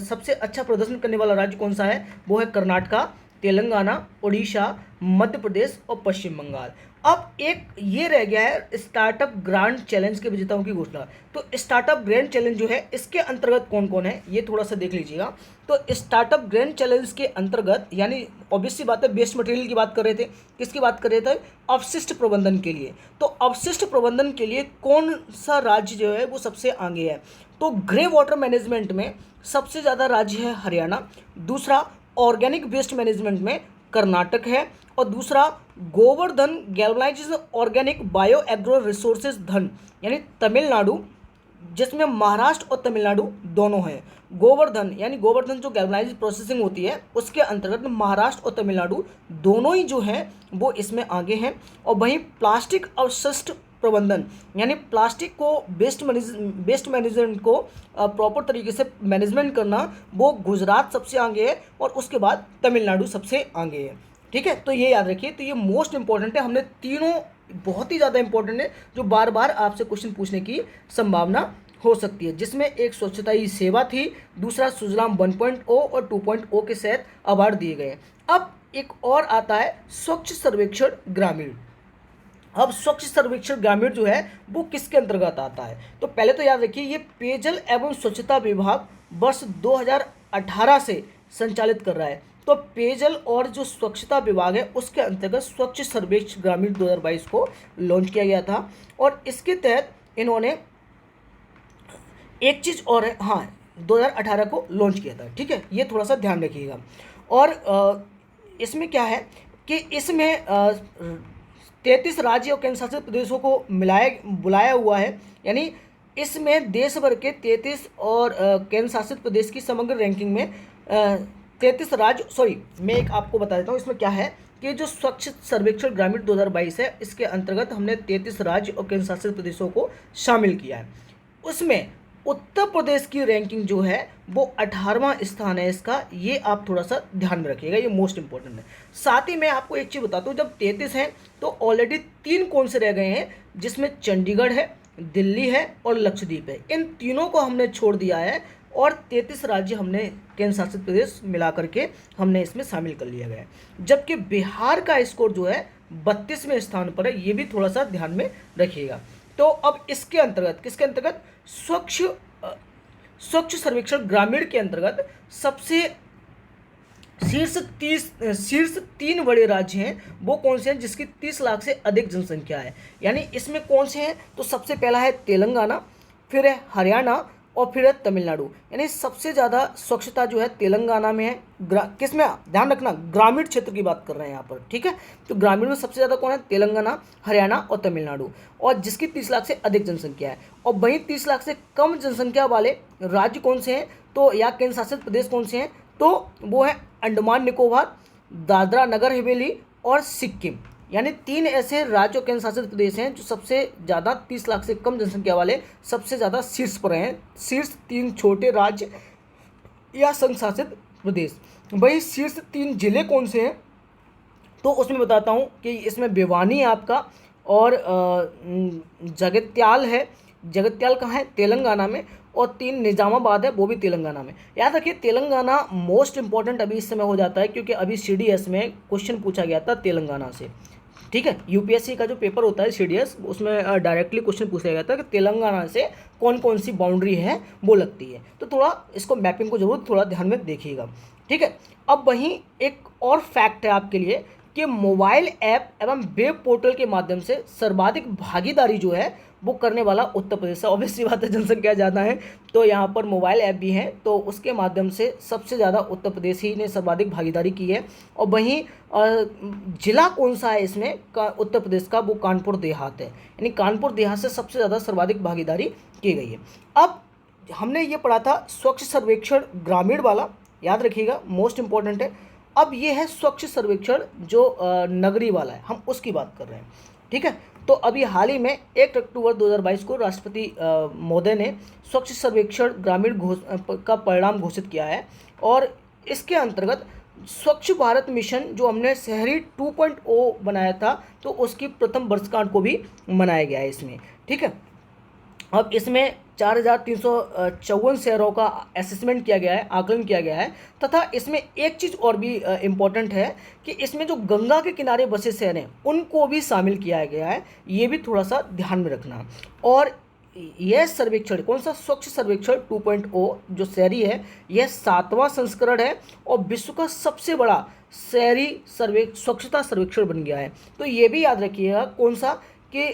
सबसे अच्छा प्रदर्शन करने वाला राज्य कौन सा है, वो है कर्नाटका, तेलंगाना, उड़ीसा, मध्य प्रदेश और पश्चिम बंगाल। अब एक ये रह गया है स्टार्टअप ग्रांड चैलेंज के विजेताओं की घोषणा। तो स्टार्टअप ग्रैंड चैलेंज जो है इसके अंतर्गत कौन कौन है ये थोड़ा सा देख लीजिएगा। तो स्टार्टअप ग्रैंड चैलेंज के अंतर्गत यानी ऑब्वियस सी बात है वेस्ट मटेरियल की बात कर रहे थे, किसकी बात कर रहे थे, अपशिष्ट प्रबंधन के लिए। तो अपशिष्ट प्रबंधन के लिए कौन सा राज्य जो है वो सबसे आगे है, तो ग्रे वाटर मैनेजमेंट में सबसे ज़्यादा राज्य है हरियाणा, दूसरा ऑर्गेनिक वेस्ट मैनेजमेंट में कर्नाटक है, और दूसरा Govardhan galvanised organic bio agro resources धन यानी तमिलनाडु, जिसमें महाराष्ट्र और तमिलनाडु दोनों हैं। गोवर्धन यानी गोवर्धन जो गैल्वनाइज्ड प्रोसेसिंग होती है उसके अंतर्गत महाराष्ट्र और तमिलनाडु दोनों ही जो हैं वो इसमें आगे हैं। और वहीं प्लास्टिक अवशिष्ट प्रबंधन यानी प्लास्टिक को वेस्ट मैनेजमेंट को प्रॉपर तरीके से मैनेजमेंट करना वो गुजरात सबसे आगे है और उसके बाद तमिलनाडु सबसे आगे है। ठीक है, तो ये याद रखिए। तो ये मोस्ट इंपॉर्टेंट है, हमने तीनों बहुत ही ज़्यादा इंपॉर्टेंट है जो बार बार आपसे क्वेश्चन पूछने की संभावना हो सकती है, जिसमें एक स्वच्छता ही सेवा थी, दूसरा सुजलाम 1.0 और 2.0 के तहत अवार्ड दिए गए। अब एक और आता है स्वच्छ सर्वेक्षण ग्रामीण। अब स्वच्छ सर्वेक्षण ग्रामीण जो है वो किसके अंतर्गत आता है, तो पहले तो याद रखिए ये पेयजल एवं स्वच्छता विभाग वर्ष 2018 से संचालित कर रहा है। तो पेयजल और जो स्वच्छता विभाग है उसके अंतर्गत स्वच्छ सर्वेक्षण ग्रामीण 2022 को लॉन्च किया गया था। और इसके तहत इन्होंने एक चीज़ और है, हाँ 2018 को लॉन्च किया था। ठीक है, ये थोड़ा सा ध्यान रखिएगा। और इसमें क्या है कि इसमें 33 राज्य और केंद्र शासित प्रदेशों को बुलाया हुआ है, यानी इसमें देश भर के 33 और केंद्र शासित प्रदेश की समग्र रैंकिंग में 33 राज्य, मैं एक आपको बता देता हूँ इसमें क्या है कि जो स्वच्छ सर्वेक्षण ग्रामीण 2022 है इसके अंतर्गत हमने 33 राज्य और केंद्र शासित प्रदेशों को शामिल किया है। उसमें उत्तर प्रदेश की रैंकिंग जो है वो 18वां स्थान है इसका, ये आप थोड़ा सा ध्यान में रखिएगा, ये मोस्ट इंपॉर्टेंट है। साथ ही मैं आपको एक चीज़ बताता हूँ, जब 33 हैं तो ऑलरेडी 3 कौन से रह गए हैं, जिसमें चंडीगढ़ है, दिल्ली है और लक्षद्वीप है। इन तीनों को हमने छोड़ दिया है और 33 राज्य हमने केंद्र शासित प्रदेश मिला करके हमने इसमें शामिल कर लिया गया है। जबकि बिहार का स्कोर जो है 32वें स्थान पर है, ये भी थोड़ा सा ध्यान में रखिएगा। तो अब इसके अंतर्गत किसके अंतर्गत स्वच्छ सर्वेक्षण ग्रामीण के अंतर्गत सबसे शीर्ष 3 बड़े राज्य हैं वो कौन से हैं जिसकी 30 लाख से अधिक जनसंख्या है, यानी इसमें कौन से हैं, तो सबसे पहला है तेलंगाना, फिर है हरियाणा और फिर है तमिलनाडु। यानी सबसे ज़्यादा स्वच्छता जो है तेलंगाना में है। किस में, ध्यान रखना ग्रामीण क्षेत्र की बात कर रहे हैं यहाँ पर। ठीक है, तो ग्रामीण में सबसे ज़्यादा कौन है, तेलंगाना, हरियाणा और तमिलनाडु, और जिसकी 30 लाख से अधिक जनसंख्या है। और वहीं 30 लाख से कम जनसंख्या वाले राज्य कौन से हैं, तो या केंद्र शासित प्रदेश कौन से हैं, तो वो है अंडमान निकोबार, दादरा नगर हवेली और सिक्किम। यानी 3 ऐसे राज्य और केंद्र शासित प्रदेश हैं जो सबसे ज़्यादा 30 लाख से कम जनसंख्या वाले सबसे ज़्यादा शीर्ष पर हैं। शीर्ष 3 छोटे राज्य या संघ शासित प्रदेश। वही शीर्ष 3 जिले कौन से हैं, तो उसमें बताता हूँ कि इसमें भिवानी है आपका, और जगत्याल है। जगत्याल कहाँ है, तेलंगाना में, और 3 निजामाबाद है, वो भी तेलंगाना में। याद रखिए तेलंगाना मोस्ट इंपॉर्टेंट अभी इस समय हो जाता है, क्योंकि अभी CDS में क्वेश्चन पूछा गया था तेलंगाना से। ठीक है, UPSC का जो पेपर होता है CDS, उसमें डायरेक्टली क्वेश्चन पूछा गया था कि तेलंगाना से कौन कौन सी बाउंड्री है वो लगती है। तो थोड़ा इसको मैपिंग को जरूर थोड़ा ध्यान में देखिएगा। ठीक है, अब वहीं एक और फैक्ट है आपके लिए कि मोबाइल ऐप एवं वेब पोर्टल के माध्यम से सर्वाधिक भागीदारी जो है वो करने वाला उत्तर प्रदेश है। ऑब्वियसली बात है, जनसंख्या ज़्यादा है तो यहाँ पर मोबाइल ऐप भी हैं, तो उसके माध्यम से सबसे ज़्यादा उत्तर प्रदेश ही ने सर्वाधिक भागीदारी की है। और वहीं जिला कौन सा है इसमें उत्तर प्रदेश का, वो कानपुर देहात है, यानी कानपुर देहात से सबसे ज़्यादा सर्वाधिक भागीदारी की गई है। अब हमने ये पढ़ा था स्वच्छ सर्वेक्षण ग्रामीण वाला, याद रखिएगा मोस्ट इंपॉर्टेंट है। अब ये है स्वच्छ सर्वेक्षण जो नगरी वाला है, हम उसकी बात कर रहे हैं। ठीक है, तो अभी हाल ही में 1 अक्टूबर 2022 को राष्ट्रपति महोदय ने स्वच्छ सर्वेक्षण ग्रामीण का परिणाम घोषित किया है, और इसके अंतर्गत स्वच्छ भारत मिशन जो हमने शहरी 2.0 बनाया था, तो उसकी प्रथम वर्षगांठ को भी मनाया गया है इसमें। ठीक है, अब इसमें 4,354 शहरों का असेसमेंट किया गया है, आकलन किया गया है। तथा इसमें एक चीज़ और भी इम्पॉर्टेंट है कि इसमें जो गंगा के किनारे बसे शहर हैं उनको भी शामिल किया गया है, ये भी थोड़ा सा ध्यान में रखना। और यह सर्वेक्षण कौन सा, स्वच्छ सर्वेक्षण 2.0 जो शहरी है, यह 7वां संस्करण है और विश्व का सबसे बड़ा शहरी स्वच्छता सर्वेक्षण बन गया है। तो ये भी याद रखिएगा कौन सा कि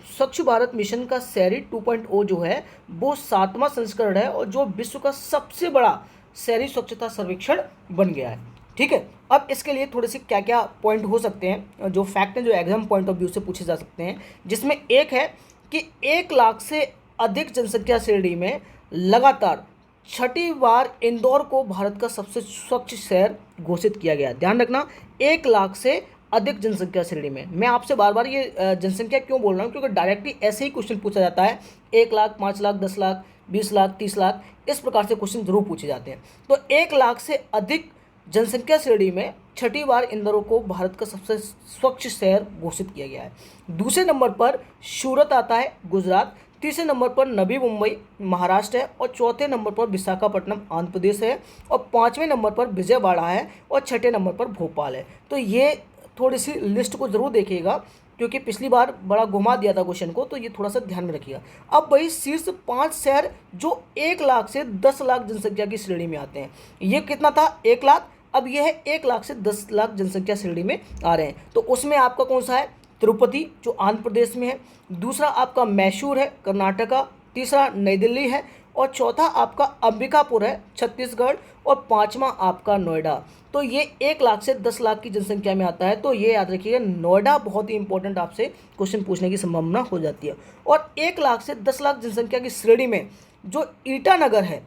स्वच्छ भारत मिशन का शहरी 2.0 जो है वो 7वां संस्करण है और जो विश्व का सबसे बड़ा शहरी स्वच्छता सर्वेक्षण बन गया है। ठीक है, अब इसके लिए थोड़े से क्या क्या पॉइंट हो सकते हैं जो फैक्ट हैं जो एग्जाम पॉइंट ऑफ व्यू से पूछे जा सकते हैं, जिसमें एक है कि 1 लाख से अधिक जनसंख्या श्रेणी में लगातार 6ठी बार इंदौर को भारत का सबसे स्वच्छ शहर घोषित किया गया। ध्यान रखना, 1 लाख से अधिक जनसंख्या श्रेणी में। मैं आपसे बार बार ये जनसंख्या क्यों बोल रहा हूँ, क्योंकि डायरेक्टली ऐसे ही क्वेश्चन पूछा जाता है, 1 लाख, 5 लाख, 10 लाख, 20 लाख, 30 लाख, इस प्रकार से क्वेश्चन जरूर पूछे जाते हैं। तो 1 लाख से अधिक जनसंख्या श्रेणी में 6ठी बार इंदौर को भारत का सबसे स्वच्छ शहर घोषित किया गया है। दूसरे नंबर पर सूरत आता है, गुजरात। तीसरे नंबर पर नवी मुंबई महाराष्ट्र है और चौथे नंबर पर विशाखापट्टनम आंध्र प्रदेश है और 5वें नंबर पर विजयवाड़ा है और 6ठे नंबर पर भोपाल है। तो ये थोड़ी सी लिस्ट को जरूर देखिएगा क्योंकि पिछली बार बड़ा घुमा दिया था क्वेश्चन को, तो ये थोड़ा सा ध्यान में रखिएगा। अब वही शीर्ष 5 शहर जो 1 लाख से 10 लाख जनसंख्या की श्रेणी में आते हैं, ये कितना था 1 लाख, अब यह है 1 लाख से 10 लाख जनसंख्या श्रेणी में आ रहे हैं। तो उसमें आपका कौन सा है, तिरुपति जो आंध्र प्रदेश में है, दूसरा आपका मैसूर है कर्नाटका, तीसरा नई दिल्ली है और चौथा आपका अंबिकापुर है छत्तीसगढ़ और 5वां आपका नोएडा। तो ये 1 लाख से 10 लाख की जनसंख्या में आता है। तो ये याद रखिएगा, नोएडा बहुत ही इंपॉर्टेंट आपसे क्वेश्चन पूछने की संभावना हो जाती है। और 1 लाख से 10 लाख जनसंख्या की श्रेणी में जो ईटानगर है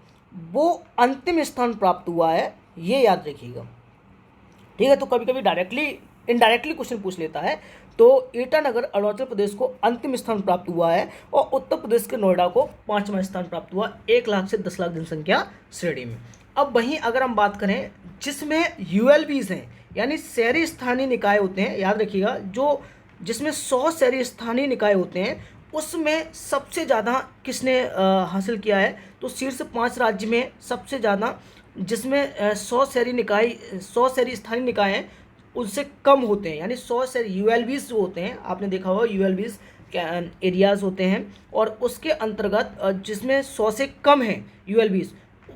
वो अंतिम स्थान प्राप्त हुआ है, ये याद रखिएगा। ठीक है, तो कभी कभी डायरेक्टली इनडायरेक्टली क्वेश्चन पूछ लेता है। तो ईटानगर अरुणाचल प्रदेश को अंतिम स्थान प्राप्त हुआ है और उत्तर प्रदेश के नोएडा को 5वां स्थान प्राप्त हुआ 1 लाख से 10 लाख जनसंख्या श्रेणी में। अब वहीं अगर हम बात करें जिसमें यूएलबीज हैं यानी शहरी स्थानीय निकाय होते हैं, याद रखिएगा जो जिसमें 100 शहरी स्थानीय निकाय होते हैं उसमें सबसे ज़्यादा किसने हासिल किया है, तो शीर्ष 5 राज्य में सबसे ज़्यादा जिसमें 100 शहरी स्थानीय निकाय हैं उनसे कम होते हैं, यानी 100 शहरी यूएलबीज जो होते हैं, आपने देखा होगा यूएलबीज एरियाज़ होते हैं और उसके अंतर्गत जिसमें 100 से कम है यूएलबीज,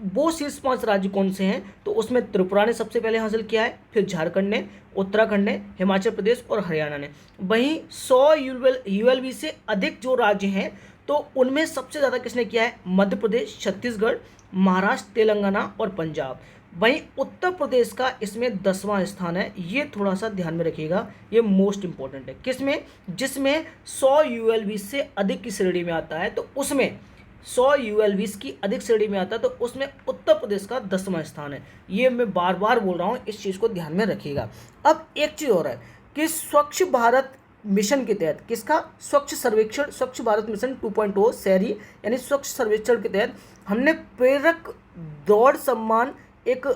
वो शीर्ष 5 राज्य कौन से हैं, तो उसमें त्रिपुरा ने सबसे पहले हासिल किया है, फिर झारखंड ने, उत्तराखंड ने, हिमाचल प्रदेश और हरियाणा ने। वहीं 100 यूएलबी से अधिक जो राज्य हैं तो उनमें सबसे ज़्यादा किसने किया है, मध्य प्रदेश, छत्तीसगढ़, महाराष्ट्र, तेलंगाना और पंजाब। वहीं उत्तर प्रदेश का इसमें 10वां स्थान है, ये थोड़ा सा ध्यान में रखिएगा, ये मोस्ट इंपॉर्टेंट है। किसमें, जिसमें 100 यूएलबी से अधिक की श्रेणी में आता है, तो उसमें 100 यूएलबी की अधिक श्रेणी में आता है तो उसमें उत्तर प्रदेश का 10वां स्थान है। ये मैं बार बार बोल रहा हूँ, इस चीज़ को ध्यान में रखिएगा। अब एक चीज़ और है कि स्वच्छ भारत मिशन के तहत, किसका, स्वच्छ सर्वेक्षण, स्वच्छ भारत मिशन 2.0 शहरी यानी स्वच्छ सर्वेक्षण के तहत हमने प्रेरक दौड़ सम्मान एक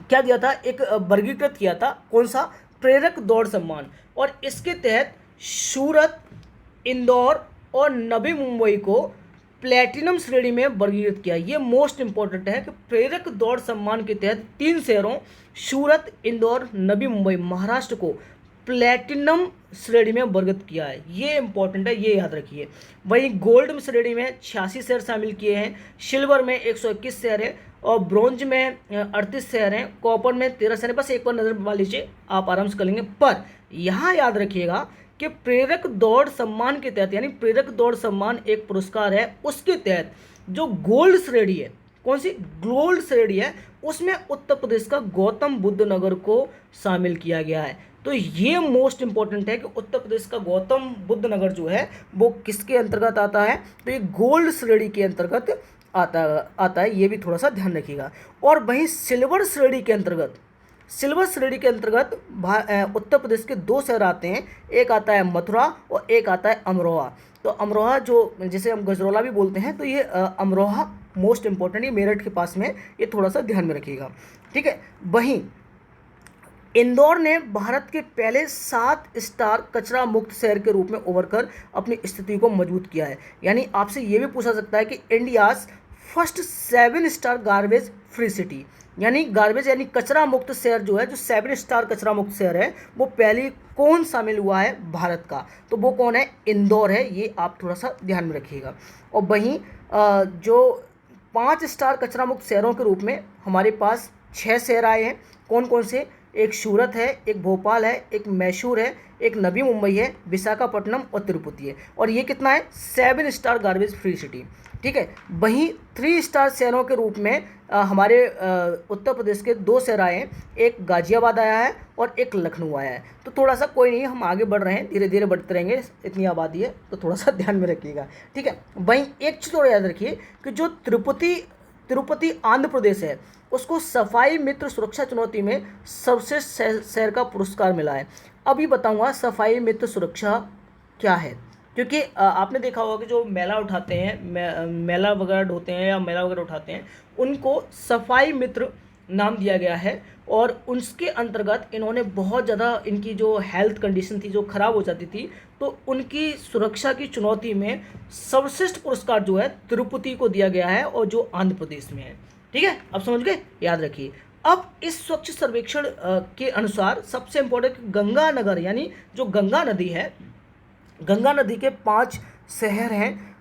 क्या दिया था, एक वर्गीकृत किया था, कौन सा, प्रेरक दौड़ सम्मान। और इसके तहत सूरत, इंदौर और नवी मुंबई को प्लेटिनम श्रेणी में वर्गीकृत किया। ये मोस्ट इंपॉर्टेंट है कि प्रेरक दौड़ सम्मान के तहत 3 शहरों सूरत, इंदौर, नवी मुंबई, महाराष्ट्र को प्लेटिनम श्रेणी में वर्गीकृत किया है। ये इंपॉर्टेंट है, ये याद रखिए। वहीं गोल्ड श्रेणी में 86 शहर शामिल किए हैं, सिल्वर में 121 शहर है और ब्रॉन्ज में 38 शहर हैं, कॉपर में 13 शहर है। बस एक बार नजर मार लीजिए, आप आराम से कर लेंगे। पर यहाँ याद रखिएगा कि प्रेरक दौड़ सम्मान के तहत, यानी प्रेरक दौड़ सम्मान एक पुरस्कार है, उसके तहत जो गोल्ड श्रेणी है, कौन सी, गोल्ड श्रेणी है, उसमें उत्तर प्रदेश का गौतम बुद्ध नगर को शामिल किया गया है। तो ये मोस्ट इंपॉर्टेंट है कि उत्तर प्रदेश का गौतम बुद्ध नगर जो है वो किसके अंतर्गत आता है, तो ये गोल्ड श्रेणी के अंतर्गत आता है, ये भी थोड़ा सा ध्यान रखिएगा। और वहीं सिल्वर श्रेणी के अंतर्गत उत्तर प्रदेश के 2 शहर आते हैं, एक आता है मथुरा और एक आता है अमरोहा। तो अमरोहा जो जिसे हम गजरौला भी बोलते हैं, तो ये अमरोहा मोस्ट इंपॉर्टेंट, ये मेरठ के पास में, ये थोड़ा सा ध्यान में रखिएगा। ठीक है, वहीं इंदौर ने भारत के पहले 7 स्टार कचरा मुक्त शहर के रूप में उभर कर अपनी स्थिति को मजबूत किया है। यानी आपसे ये भी पूछा सकता है कि India's first 7 star garbage free city, यानी गार्बेज यानी कचरा मुक्त शहर जो है, जो 7 स्टार कचरा मुक्त शहर है, वो पहले कौन शामिल हुआ है भारत का, तो वो कौन है, इंदौर है। ये आप थोड़ा सा ध्यान में रखिएगा। और वहीं जो 5 स्टार कचरा मुक्त शहरों के रूप में हमारे पास 6 शहर आए हैं। कौन कौन से, एक सूरत है, एक भोपाल है, एक मैसूर है, एक नवी मुंबई है, विशाखापट्टनम और तिरुपति है। और ये कितना है, 7 स्टार गार्बेज फ्री सिटी, ठीक है। वहीं 3 स्टार शहरों के रूप में हमारे उत्तर प्रदेश के 2 शहर आए हैं, एक गाजियाबाद आया है और एक लखनऊ आया है। तो थोड़ा सा कोई नहीं, हम आगे बढ़ रहे हैं, धीरे धीरे बढ़ते रहेंगे, इतनी आबादी है तो थोड़ा सा ध्यान में रखिएगा, ठीक है। वहीं एक चीज़ और याद रखिए कि जो तिरुपति आंध्र प्रदेश है, उसको सफाई मित्र सुरक्षा चुनौती में सर्वश्रेष्ठ शहर का पुरस्कार मिला है। अभी बताऊंगा सफाई मित्र सुरक्षा क्या है, क्योंकि आपने देखा होगा कि जो मेला उठाते हैं, मेला वगैरह होते हैं या मेला वगैरह उठाते हैं, उनको सफाई मित्र नाम दिया गया है। और उसके अंतर्गत इन्होंने बहुत ज़्यादा, इनकी जो हेल्थ कंडीशन थी जो ख़राब हो जाती थी, तो उनकी सुरक्षा की चुनौती में सर्वश्रेष्ठ पुरस्कार जो है तिरुपति को दिया गया है, और जो आंध्र प्रदेश में है, ठीक है। अब समझ गए, याद रखिए। अब इस स्वच्छ सर्वेक्षण के अनुसार सबसे इम्पोर्टेंट गंगा नगर, यानी जो गंगा नदी है, गंगा नदी के 5 शहर हैं,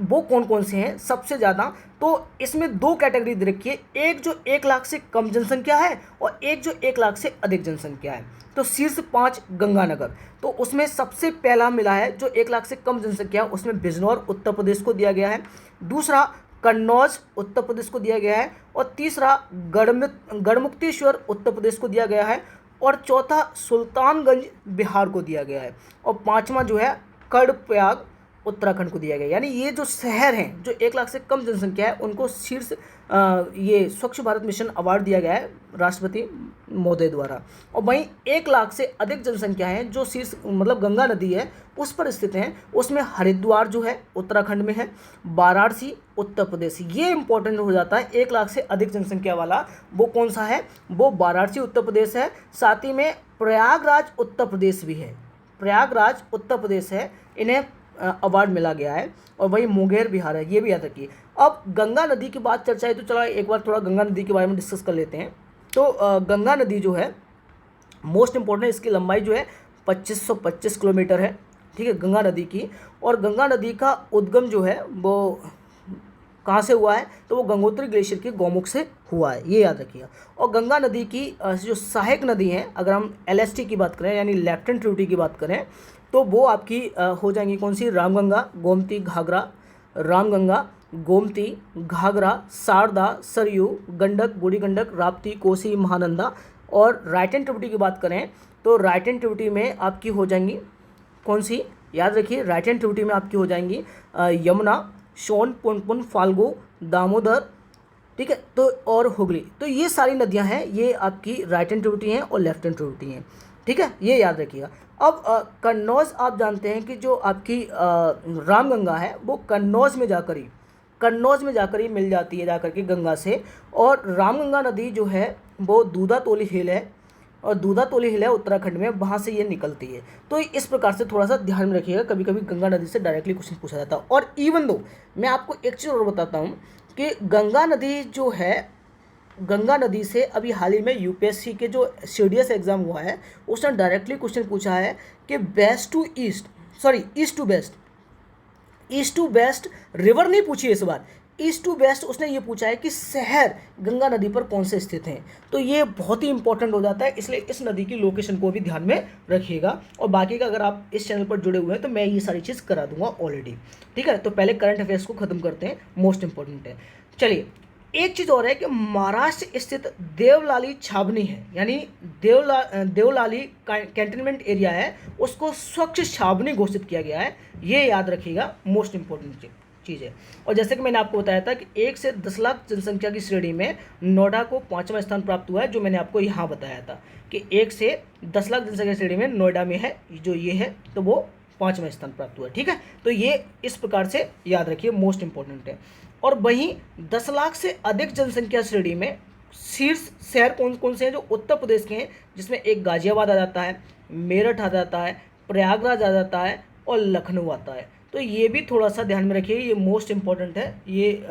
वो कौन कौन से हैं सबसे ज़्यादा। तो इसमें 2 कैटेगरी दे रखी है, एक जो 1 लाख से कम जनसंख्या है और एक जो 1 लाख से अधिक जनसंख्या है। तो शीर्ष 5 गंगानगर, तो उसमें सबसे पहला मिला है जो 1 लाख से कम जनसंख्या है, उसमें बिजनौर उत्तर प्रदेश को दिया गया है। दूसरा कन्नौज उत्तर प्रदेश को दिया गया है, और तीसरा गढ़मुक्तेश्वर उत्तर प्रदेश को दिया गया है, और चौथा सुल्तानगंज बिहार को दिया गया है, और 5वां जो है कर्णप्रयाग उत्तराखंड को दिया गया। यानी ये जो शहर हैं जो 1 लाख से कम जनसंख्या है, उनको शीर्ष ये स्वच्छ भारत मिशन अवार्ड दिया गया है राष्ट्रपति महोदय द्वारा। और वहीं 1 लाख से अधिक जनसंख्या है जो शीर्ष मतलब गंगा नदी है उस पर स्थित हैं, उसमें हरिद्वार जो है उत्तराखंड में है, वाराणसी उत्तर प्रदेश। ये इंपॉर्टेंट हो जाता है, 1 लाख से अधिक जनसंख्या वाला वो कौन सा है, वो वाराणसी उत्तर प्रदेश है। साथ ही में प्रयागराज उत्तर प्रदेश भी है, प्रयागराज उत्तर प्रदेश है, इन्हें अवार्ड मिला गया है। और वही मुंगेर बिहार है, ये भी याद रखिए। अब गंगा नदी की बात चर्चा है तो चलो एक बार थोड़ा गंगा नदी के बारे में डिस्कस कर लेते हैं। तो गंगा नदी जो है मोस्ट इम्पोर्टेंट, इसकी लंबाई जो है 2525 किलोमीटर है, ठीक है, गंगा नदी की। और गंगा नदी का उद्गम जो है वो कहाँ से हुआ है, तो वो गंगोत्री ग्लेशियर के गौमुख से हुआ है, ये याद रखिएगा। और गंगा नदी की जो सहायक नदी हैं, अगर हम LST की बात करें यानी लेफ्टिनेंट ट्रिब्यूटरी की बात करें, तो वो आपकी हो जाएंगी कौन सी, रामगंगा, गोमती, घाघरा, रामगंगा, गोमती, घाघरा, शारदा, सरयू, गंडक, बूढ़ी गंडक, राप्ती, कोसी, महानंदा। और राइट हैंड ट्रिब्यूटरी की बात करें तो राइट हैंड ट्रिब्यूटरी में आपकी हो जाएंगी कौन सी, याद रखिए, राइट हैंड ट्रिब्यूटरी में आपकी हो जाएंगी यमुना, सोन, पुनपुन, फाल्गु, दामोदर, ठीक है, तो और हुगली। तो ये सारी नदियां हैं, ये आपकी राइट हैंड ट्रिब्यूटरी हैं और लेफ्ट हैंड ट्रिब्यूटरी हैं, ठीक है, ये याद रखिएगा। अब कन्नौज आप जानते हैं कि जो आपकी रामगंगा है वो कन्नौज में जाकर ही मिल जाती है जाकर के गंगा से। और रामगंगा नदी जो है वो दूधातोली हिल है, और दूधातोली हिल है उत्तराखंड में, वहाँ से ये निकलती है। तो इस प्रकार से थोड़ा सा ध्यान में रखिएगा, कभी कभी गंगा नदी से डायरेक्टली क्वेश्चन पूछा जाता है। और इवन दो मैं आपको एक चीज़ और बताता हूँ कि गंगा नदी जो है, गंगा नदी से अभी हाल ही में UPSC के जो CDS एग्ज़ाम हुआ है उसने डायरेक्टली क्वेश्चन पूछा है कि ईस्ट टू वेस्ट रिवर नहीं पूछी इस बार, ईस्ट टू वेस्ट उसने ये पूछा है कि शहर गंगा नदी पर कौन से स्थित हैं। तो ये बहुत ही इंपॉर्टेंट हो जाता है, इसलिए इस नदी की लोकेशन को भी ध्यान में रखिएगा। और बाकी का अगर आप इस चैनल पर जुड़े हुए हैं तो मैं ये सारी चीज़ करा दूंगा ऑलरेडी, ठीक है। तो पहले करंट अफेयर्स को खत्म करते हैं, मोस्ट इंपॉर्टेंट है। चलिए एक चीज़ और है कि महाराष्ट्र स्थित देवलाली छावनी है, यानी देवलाली कैंटनमेंट एरिया है, उसको स्वच्छ छावनी घोषित किया गया है, ये याद रखिएगा, मोस्ट इंपॉर्टेंट चीज़ है। और जैसे कि मैंने आपको बताया था कि 1 से 10 लाख जनसंख्या की श्रेणी में नोएडा को 5वां स्थान प्राप्त हुआ है, जो मैंने आपको यहाँ बताया था कि 1 से 10 लाख जनसंख्या की श्रेणी में नोएडा में है, जो ये है, तो वो 5वां स्थान प्राप्त हुआ है, ठीक है। तो ये इस प्रकार से याद रखिए, मोस्ट इंपॉर्टेंट है। और वहीं 10 लाख से अधिक जनसंख्या श्रेणी में शीर्ष शहर कौन कौन से हैं जो उत्तर प्रदेश के हैं, जिसमें एक गाजियाबाद आ जाता है, मेरठ आ जाता है, प्रयागराज आ जाता है और लखनऊ आता है। तो ये भी थोड़ा सा ध्यान में रखिए, ये मोस्ट इंपॉर्टेंट है, ये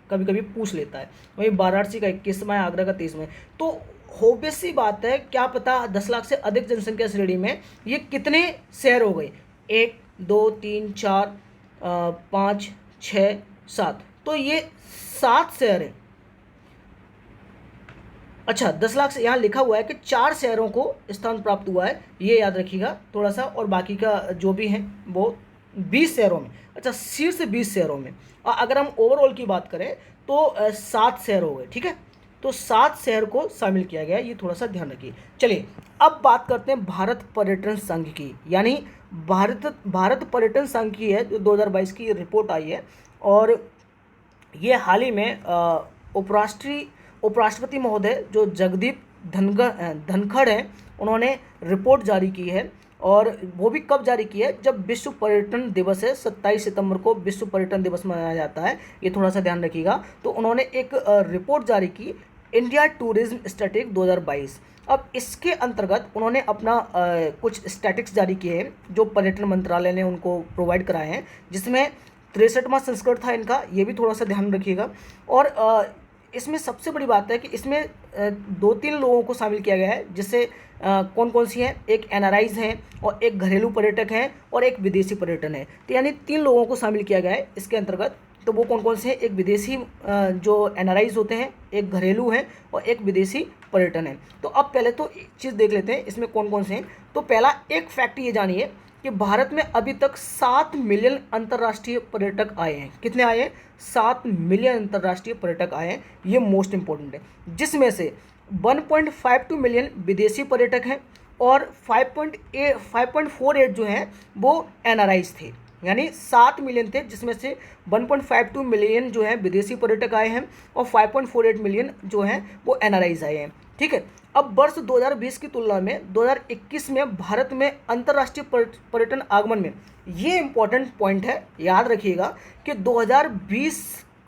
कभी कभी पूछ लेता है। वही वाराणसी का 21वां है, आगरा का 23वां है। तो होबे सी बात है, क्या पता 10 लाख से अधिक जनसंख्या श्रेणी में ये कितने शहर हो गए, 1 2 3 4 5 6 7, तो ये 7 शहर हैं। अच्छा, 10 लाख से यहाँ लिखा हुआ है कि 4 शहरों को स्थान प्राप्त हुआ है, ये याद रखिएगा थोड़ा सा, और बाकी का जो भी है वो 20 शहरों में। अच्छा, शीर्ष 20 शहरों में। और अगर हम ओवरऑल की बात करें तो 7 शहर हो गए, ठीक है। तो 7 शहर को शामिल किया गया है, ये थोड़ा सा ध्यान रखिए। चलिए अब बात करते हैं भारत पर्यटन संघ की, यानी भारत पर्यटन संघ की है, जो 2022 की रिपोर्ट आई है। और ये हाल ही में उपराष्ट्रपति महोदय जो जगदीप धनखड़ हैं, उन्होंने रिपोर्ट जारी की है। और वो भी कब जारी की है, जब विश्व पर्यटन दिवस है, 27 सितंबर को विश्व पर्यटन दिवस मनाया जाता है, ये थोड़ा सा ध्यान रखिएगा। तो उन्होंने एक रिपोर्ट जारी की, इंडिया टूरिज्म स्टैटिक 2022। अब इसके अंतर्गत उन्होंने अपना कुछ स्टैटिक्स जारी किए हैं, जो पर्यटन मंत्रालय ने उनको प्रोवाइड कराए हैं, जिसमें 63वां संस्करण था इनका, ये भी थोड़ा सा ध्यान रखिएगा। और इसमें सबसे बड़ी बात है कि इसमें 2-3 लोगों को शामिल किया गया है, जिससे कौन कौन सी हैं, एक एनआरआईज हैं और एक घरेलू पर्यटक हैं और एक विदेशी पर्यटन है। तो यानी 3 लोगों को शामिल किया गया है इसके अंतर्गत। तो वो कौन कौन से हैं, एक विदेशी जो एनआरआईज होते हैं, एक घरेलू हैं और एक विदेशी पर्यटन है। तो अब पहले तो एक चीज़ देख लेते हैं इसमें कौन कौन से हैं। तो पहला एक फैक्ट ये जानिए कि भारत में अभी तक 7 मिलियन अंतर्राष्ट्रीय पर्यटक आए हैं। कितने आए हैं, 7 मिलियन अंतर्राष्ट्रीय पर्यटक आए हैं, ये मोस्ट इंपॉर्टेंट है। जिसमें से 1.52 मिलियन विदेशी पर्यटक हैं और 5.48 जो हैं वो एनआरआईज थे। यानी 7 मिलियन थे, जिसमें से 1.52 मिलियन जो है विदेशी पर्यटक आए हैं और 5.48 मिलियन जो हैं वो एनआरआईज आए हैं, ठीक है। अब वर्ष 2020 की तुलना में 2021 में भारत में अंतर्राष्ट्रीय पर्यटन आगमन में, ये इंपॉर्टेंट पॉइंट है, याद रखिएगा कि 2020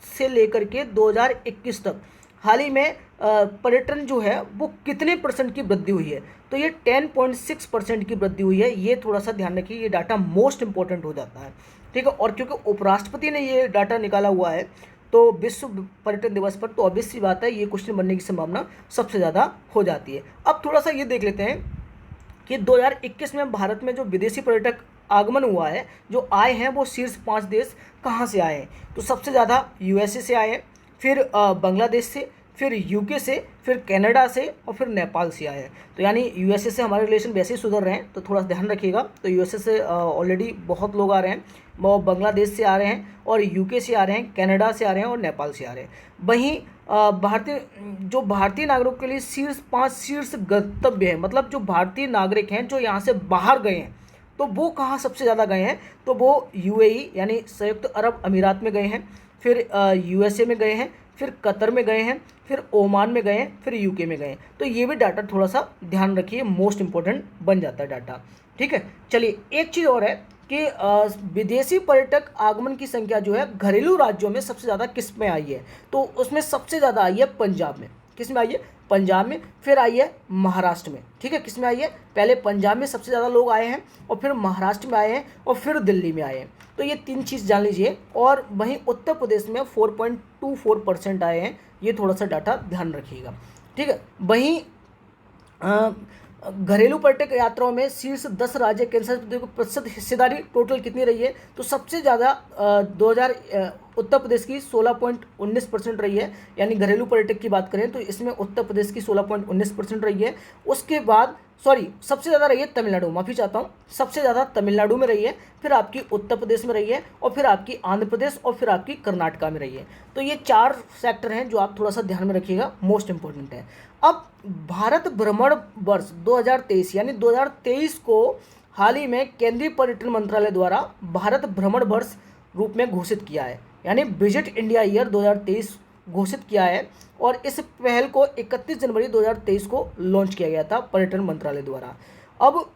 से लेकर के 2021 तक हाल ही में पर्यटन जो है वो कितने % की वृद्धि हुई है। तो ये 10.6% की वृद्धि हुई है, ये थोड़ा सा ध्यान रखिए, ये डाटा मोस्ट इंपॉर्टेंट हो जाता है, ठीक है। और क्योंकि उपराष्ट्रपति ने ये डाटा निकाला हुआ है तो विश्व पर्यटन दिवस पर, तो ऑब्वियस सी बात है ये क्वेश्चन बनने की संभावना सबसे ज़्यादा हो जाती है। अब थोड़ा सा ये देख लेते हैं कि 2021 में भारत में जो विदेशी पर्यटक आगमन हुआ है, जो आए हैं, वो शीर्ष 5 देश कहाँ से आए हैं। तो सबसे ज़्यादा यूएसए से आए हैं, फिर बांग्लादेश से, फिर यूके से, फिर कनाडा से और फिर नेपाल से आए हैं। तो यानी यूएसए से हमारे रिलेशन वैसे ही सुधर रहे हैं, तो थोड़ा ध्यान रखिएगा। तो यूएसए से ऑलरेडी बहुत लोग आ रहे हैं, वो बांग्लादेश से आ रहे हैं और यूके से आ रहे हैं, कनाडा से आ रहे हैं और नेपाल से आ रहे हैं। वहीं भारतीय नागरिकों के लिए शीर्ष 5 शीर्ष गंतव्य है, मतलब जो भारतीय नागरिक हैं जो यहाँ से बाहर गए हैं, तो वो कहाँ सबसे ज़्यादा गए हैं, तो वो यूएई यानी संयुक्त अरब अमीरात में गए हैं, फिर यूएसए में गए हैं, फिर कतर में गए हैं, फिर ओमान में गए हैं, फिर यूके में गए हैं। तो ये भी डाटा थोड़ा सा ध्यान रखिए, मोस्ट इंपॉर्टेंट बन जाता है डाटा, ठीक है। चलिए एक चीज़ और है कि विदेशी पर्यटक आगमन की संख्या जो है घरेलू राज्यों में सबसे ज़्यादा किस में आई है, तो उसमें सबसे ज़्यादा आई है पंजाब में। किस में आई है, पंजाब में, फिर आई है महाराष्ट्र में, ठीक है। किस में आई है, पहले पंजाब में सबसे ज़्यादा लोग आए हैं और फिर महाराष्ट्र में आए हैं और फिर दिल्ली में आए हैं। तो ये 3 चीज़ जान लीजिए। और वहीं उत्तर प्रदेश में 4.24% आए हैं, ये थोड़ा सा डाटा ध्यान रखिएगा, ठीक है। वहीं घरेलू पर्यटक यात्राओं में शीर्ष 10 राज्य केंद्र शासित प्रदेशों की प्रतिशत हिस्सेदारी टोटल कितनी रही है, तो सबसे ज़्यादा 2000 उत्तर प्रदेश की 16.19% रही है। यानी घरेलू पर्यटक की बात करें तो इसमें उत्तर प्रदेश की 16.19% रही है। उसके बाद सबसे ज़्यादा रही है तमिलनाडु, माफ़ी चाहता हूँ, सबसे ज़्यादा तमिलनाडु में रही है, फिर आपकी उत्तर प्रदेश में रही है और फिर आपकी आंध्र प्रदेश और फिर आपकी कर्नाटका में रही है। तो ये 4 सेक्टर हैं जो आप थोड़ा सा ध्यान में रखिएगा, मोस्ट इंपॉर्टेंट है। अब भारत भ्रमण वर्ष 2023 यानी 2023 को हाल ही में केंद्रीय पर्यटन मंत्रालय द्वारा भारत भ्रमण वर्ष रूप में घोषित किया है, यानी विजिट इंडिया ईयर 2023 घोषित किया है। और इस पहल को 31 जनवरी 2023 को लॉन्च किया गया था पर्यटन मंत्रालय द्वारा। अब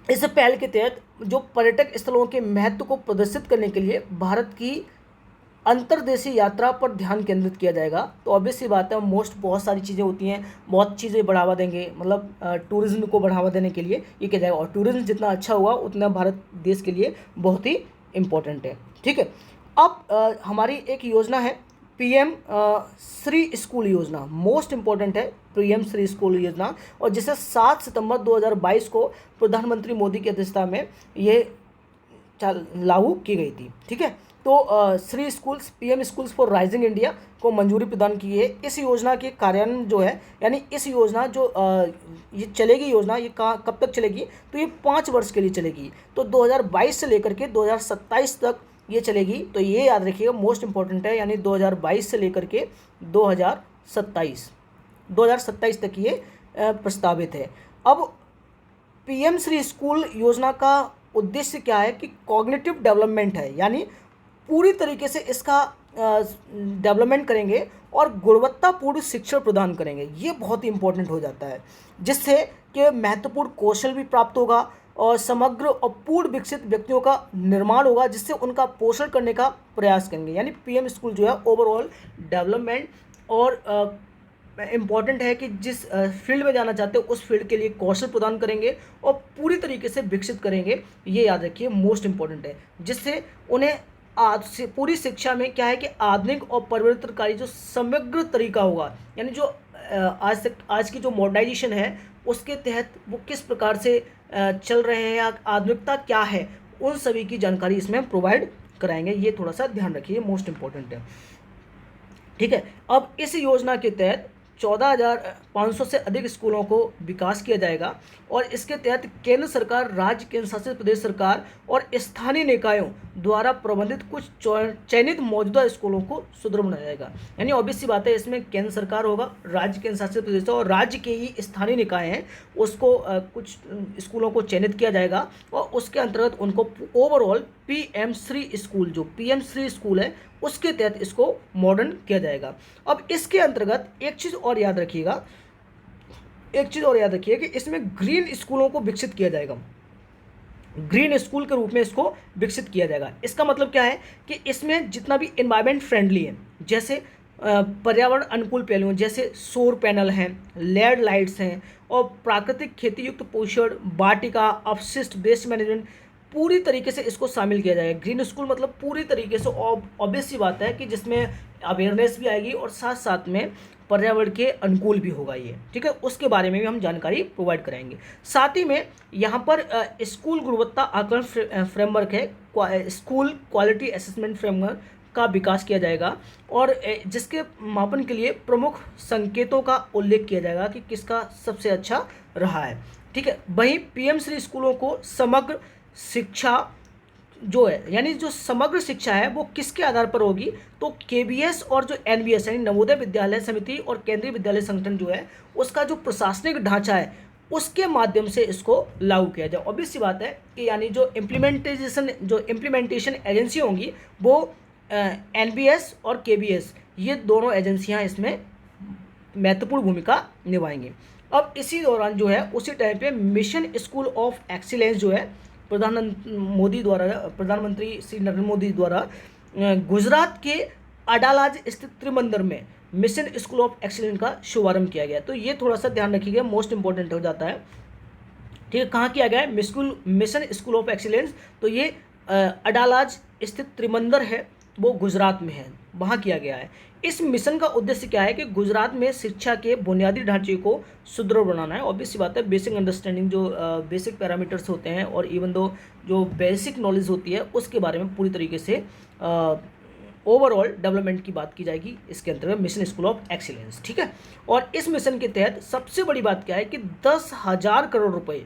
इस पहल के तहत जो पर्यटक स्थलों के महत्व को प्रदर्शित करने के लिए भारत की अंतर्देशीय यात्रा पर ध्यान केंद्रित किया जाएगा। तो ऑब्वियस सी बात है, बहुत सारी चीज़ें होती हैं, बहुत चीज़ें बढ़ावा देंगे, मतलब टूरिज्म को बढ़ावा देने के लिए ये किया जाएगा, और टूरिज्म जितना अच्छा होगा उतना भारत देश के लिए बहुत ही इम्पोर्टेंट है। ठीक है, अब हमारी एक योजना है पीएम श्री स्कूल योजना, मोस्ट इम्पोर्टेंट है पीएम श्री स्कूल योजना, और जिसे 7 सितंबर 2022 को प्रधानमंत्री मोदी की अध्यक्षता में ये लागू की गई थी। ठीक है, तो Shri schools PM schools for rising India को मंजूरी प्रदान की है। इस योजना के कार्यान्वयन जो है, यानी इस योजना जो ये चलेगी, योजना ये कब तक चलेगी, तो ये 5 वर्ष के लिए चलेगी। तो 2022 से लेकर के 2027 तक ये चलेगी। तो ये याद रखिएगा, मोस्ट इंपॉर्टेंट है, यानी 2022 से लेकर के 2027 तक ये प्रस्तावित है। अब पीएम श्री स्कूल योजना का उद्देश्य क्या है कि कॉग्निटिव डेवलपमेंट है, यानी पूरी तरीके से इसका डेवलपमेंट करेंगे और गुणवत्तापूर्ण शिक्षा प्रदान करेंगे। ये बहुत ही इंपॉर्टेंट हो जाता है, जिससे कि महत्वपूर्ण कौशल भी प्राप्त होगा और समग्र और पूर्ण विकसित व्यक्तियों का निर्माण होगा, जिससे उनका पोषण करने का प्रयास करेंगे। यानी पीएम स्कूल जो है ओवरऑल डेवलपमेंट और इम्पॉर्टेंट है कि जिस फील्ड में जाना चाहते हो उस फील्ड के लिए कौशल प्रदान करेंगे और पूरी तरीके से विकसित करेंगे। ये याद रखिए, मोस्ट इम्पॉर्टेंट है, जिससे उन्हें आज से पूरी शिक्षा में क्या है कि आधुनिक और परिवर्तनकारी जो समग्र तरीका होगा, यानी जो आज की जो मॉडर्नाइजेशन है उसके तहत वो किस प्रकार से चल रहे हैं या आधुनिकता क्या है, उन सभी की जानकारी इसमें हम प्रोवाइड कराएंगे। ये थोड़ा सा ध्यान रखिए, मोस्ट इम्पॉर्टेंट है। ठीक है, अब इस योजना के तहत 14,500 से अधिक स्कूलों को विकास किया जाएगा, और इसके तहत केंद्र सरकार, राज्य केंद्र शासित प्रदेश सरकार और स्थानीय निकायों द्वारा प्रबंधित कुछ चयनित मौजूदा स्कूलों को सुदृढ़ बनाया जाएगा। यानी ऑब्वियस सी बात है, इसमें केंद्र सरकार होगा, राज्य केंद्र शासित प्रदेश और राज्य के ही स्थानीय निकाय हैं, उसको कुछ स्कूलों को चयनित किया जाएगा और उसके अंतर्गत उनको ओवरऑल पीएम श्री स्कूल, जो पीएम श्री स्कूल है उसके तहत इसको मॉडर्न किया जाएगा। अब इसके अंतर्गत एक चीज़ और याद रखिएगा कि इसमें ग्रीन स्कूलों को विकसित किया जाएगा, ग्रीन स्कूल के रूप में इसको विकसित किया जाएगा। इसका मतलब क्या है कि इसमें जितना भी एनवायरमेंट फ्रेंडली है, जैसे पर्यावरण अनुकूल पहलुओं जैसे सौर पैनल हैं, लेड लाइट्स हैं और प्राकृतिक खेती युक्त पोषण, वाटिका, अपशिष्ट, वेस्ट मैनेजमेंट, पूरी तरीके से इसको शामिल किया जाएगा। ग्रीन स्कूल मतलब पूरी तरीके से, ऑब्वियस सी बात है कि जिसमें अवेयरनेस भी आएगी और साथ साथ में पर्यावरण के अनुकूल भी होगा ये। ठीक है, उसके बारे में भी हम जानकारी प्रोवाइड कराएंगे। साथ ही में यहाँ पर स्कूल गुणवत्ता आकलन फ्रेमवर्क है, स्कूल क्वालिटी असेसमेंट फ्रेमवर्क का विकास किया जाएगा, और जिसके मापन के लिए प्रमुख संकेतों का उल्लेख किया जाएगा कि किसका सबसे अच्छा रहा है। ठीक है, वहीं पीएम श्री स्कूलों को समग्र शिक्षा जो है, यानी जो समग्र शिक्षा है वो किसके आधार पर होगी, तो केबीएस और जो एनबीएस यानी नवोदय विद्यालय समिति और केंद्रीय विद्यालय संगठन जो है उसका जो प्रशासनिक ढांचा है उसके माध्यम से इसको लागू किया जाए। ऑब्वियस सी बात है कि यानी जो इम्प्लीमेंटेशन एजेंसी होंगी वो एनबीएस और केबीएस, ये दोनों एजेंसियां इसमें महत्वपूर्ण भूमिका निभाएंगी। अब इसी दौरान जो है उसी टाइम पे मिशन स्कूल ऑफ एक्सीलेंस जो है प्रधानमंत्री श्री नरेंद्र मोदी द्वारा गुजरात के अडालाज स्थित त्रिमंदिर में मिशन स्कूल ऑफ एक्सीलेंस का शुभारंभ किया गया। तो ये थोड़ा सा ध्यान रखिएगा, मोस्ट इंपॉर्टेंट हो जाता है। ठीक है, कहाँ किया गया है मिशन स्कूल ऑफ एक्सीलेंस, तो ये अडालाज स्थित त्रिमंदिर है, वो गुजरात में है, वहाँ किया गया है। इस मिशन का उद्देश्य क्या है कि गुजरात में शिक्षा के बुनियादी ढांचे को सुदृढ़ बनाना है। ऑब्वियस सी बात है, बेसिक अंडरस्टैंडिंग जो बेसिक पैरामीटर्स होते हैं और इवन दो जो बेसिक नॉलेज होती है उसके बारे में पूरी तरीके से ओवरऑल डेवलपमेंट की बात की जाएगी इसके अंतर्गत मिशन स्कूल ऑफ एक्सीलेंस। ठीक है, और इस मिशन के तहत सबसे बड़ी बात क्या है कि 10,000 करोड़ रुपए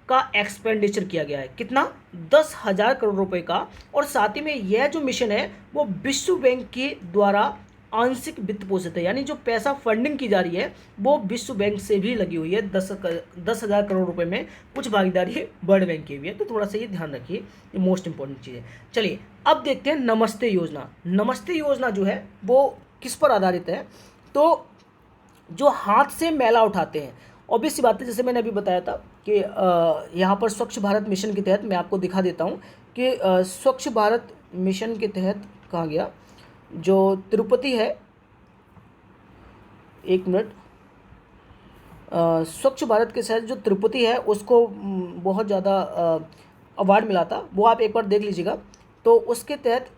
का एक्सपेंडिचर किया गया है। कितना? 10,000 करोड़ रुपए का। और साथ ही में यह जो मिशन है वो विश्व बैंक के द्वारा आंशिक वित्त पोषित है, यानी जो पैसा फंडिंग की जा रही है वो विश्व बैंक से भी लगी हुई है। 10,000 करोड़ रुपए में कुछ भागीदारी वर्ल्ड बैंक की भी है, तो थोड़ा सा ये ध्यान रखिए, ये मोस्ट इंपॉर्टेंट चीज़ है। चलिए अब देखते हैं नमस्ते योजना। नमस्ते योजना जो है वो किस पर आधारित है, तो जो हाथ से मैला उठाते हैं, ऑब्वियस सी बात है, जैसे मैंने अभी बताया था कि यहाँ पर स्वच्छ भारत मिशन के तहत मैं आपको दिखा देता हूँ कि स्वच्छ भारत मिशन के तहत कहाँ गया, जो तिरुपति है, एक मिनट, स्वच्छ भारत के शहर जो तिरुपति है उसको बहुत ज़्यादा अवार्ड मिला था, वो आप एक बार देख लीजिएगा। तो उसके तहत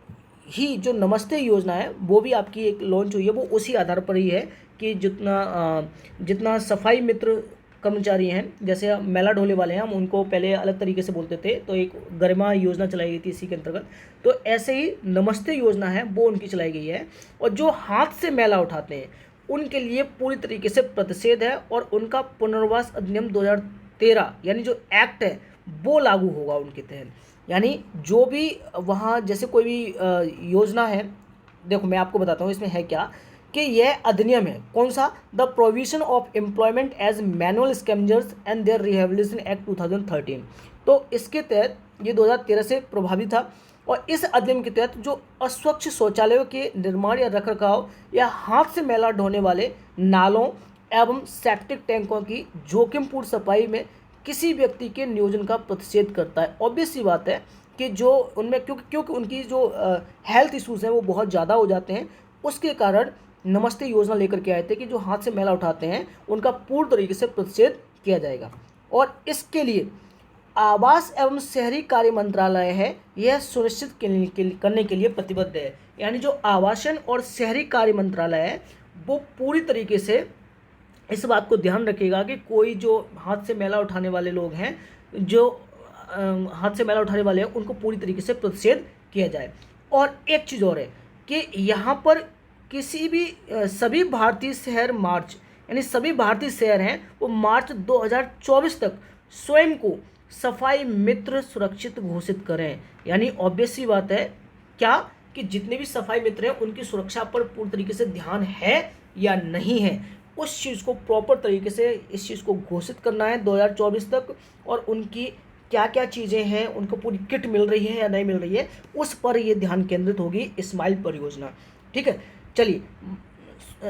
ही जो नमस्ते योजना है वो भी आपकी एक लॉन्च हुई है, वो उसी आधार पर ही है कि जितना सफाई मित्र कर्मचारी हैं, जैसे मेला ढोले वाले हैं, हम उनको पहले अलग तरीके से बोलते थे, तो एक गरिमा योजना चलाई गई थी इसी के अंतर्गत। तो ऐसे ही नमस्ते योजना है वो उनकी चलाई गई है। और जो हाथ से मैला उठाते हैं उनके लिए पूरी तरीके से प्रतिषेध है, और उनका पुनर्वास अधिनियम 2013 यानी जो एक्ट है वो लागू होगा उनके तहत। यानी जो भी वहाँ जैसे कोई भी योजना है, देखो मैं आपको बताता हूँ इसमें है क्या, कि यह अधिनियम है कौन सा, the provision of employment as manual scavengers and their rehabilitation act 2013। तो इसके तहत ये 2013 से प्रभावी था। और इस अधिनियम के तहत जो अस्वच्छ शौचालयों के निर्माण या रखरखाव या हाथ से मैला ढोने वाले नालों एवं सेप्टिक टैंकों की जोखिमपूर्ण सफाई में किसी व्यक्ति के नियोजन का प्रतिषेध करता है। ऑब्वियस सी बात है कि जो उनमें क्योंकि उनकी जो हेल्थ इश्यूज़ हैं वो बहुत ज़्यादा हो जाते हैं, उसके कारण नमस्ते योजना लेकर के आए थे कि जो हाथ से मैला उठाते हैं उनका पूर्ण तरीके से प्रतिषेध किया जाएगा। और इसके लिए आवास एवं शहरी कार्य मंत्रालय है यह सुनिश्चित करने के लिए प्रतिबद्ध है। यानी जो आवासन और शहरी कार्य मंत्रालय है वो पूरी तरीके से इस बात को ध्यान रखेगा कि कोई जो हाथ से मैला उठाने वाले लोग हैं, जो हाथ से मैला उठाने वाले हैं, उनको पूरी तरीके से प्रतिषेध किया जाए। और एक चीज़ और है कि यहाँ पर किसी भी सभी भारतीय शहर मार्च, यानी सभी भारतीय शहर हैं वो मार्च 2024 तक स्वयं को सफाई मित्र सुरक्षित घोषित करें। यानी ऑब्वियस सी बात है क्या, कि जितने भी सफाई मित्र हैं उनकी सुरक्षा पर पूर्ण तरीके से ध्यान है या नहीं है, उस चीज़ को प्रॉपर तरीके से इस चीज़ को घोषित करना है 2024 तक। और उनकी क्या क्या चीज़ें हैं, उनको पूरी किट मिल रही है या नहीं मिल रही है, उस पर ये ध्यान केंद्रित होगी स्माइल परियोजना। ठीक है, चलिए,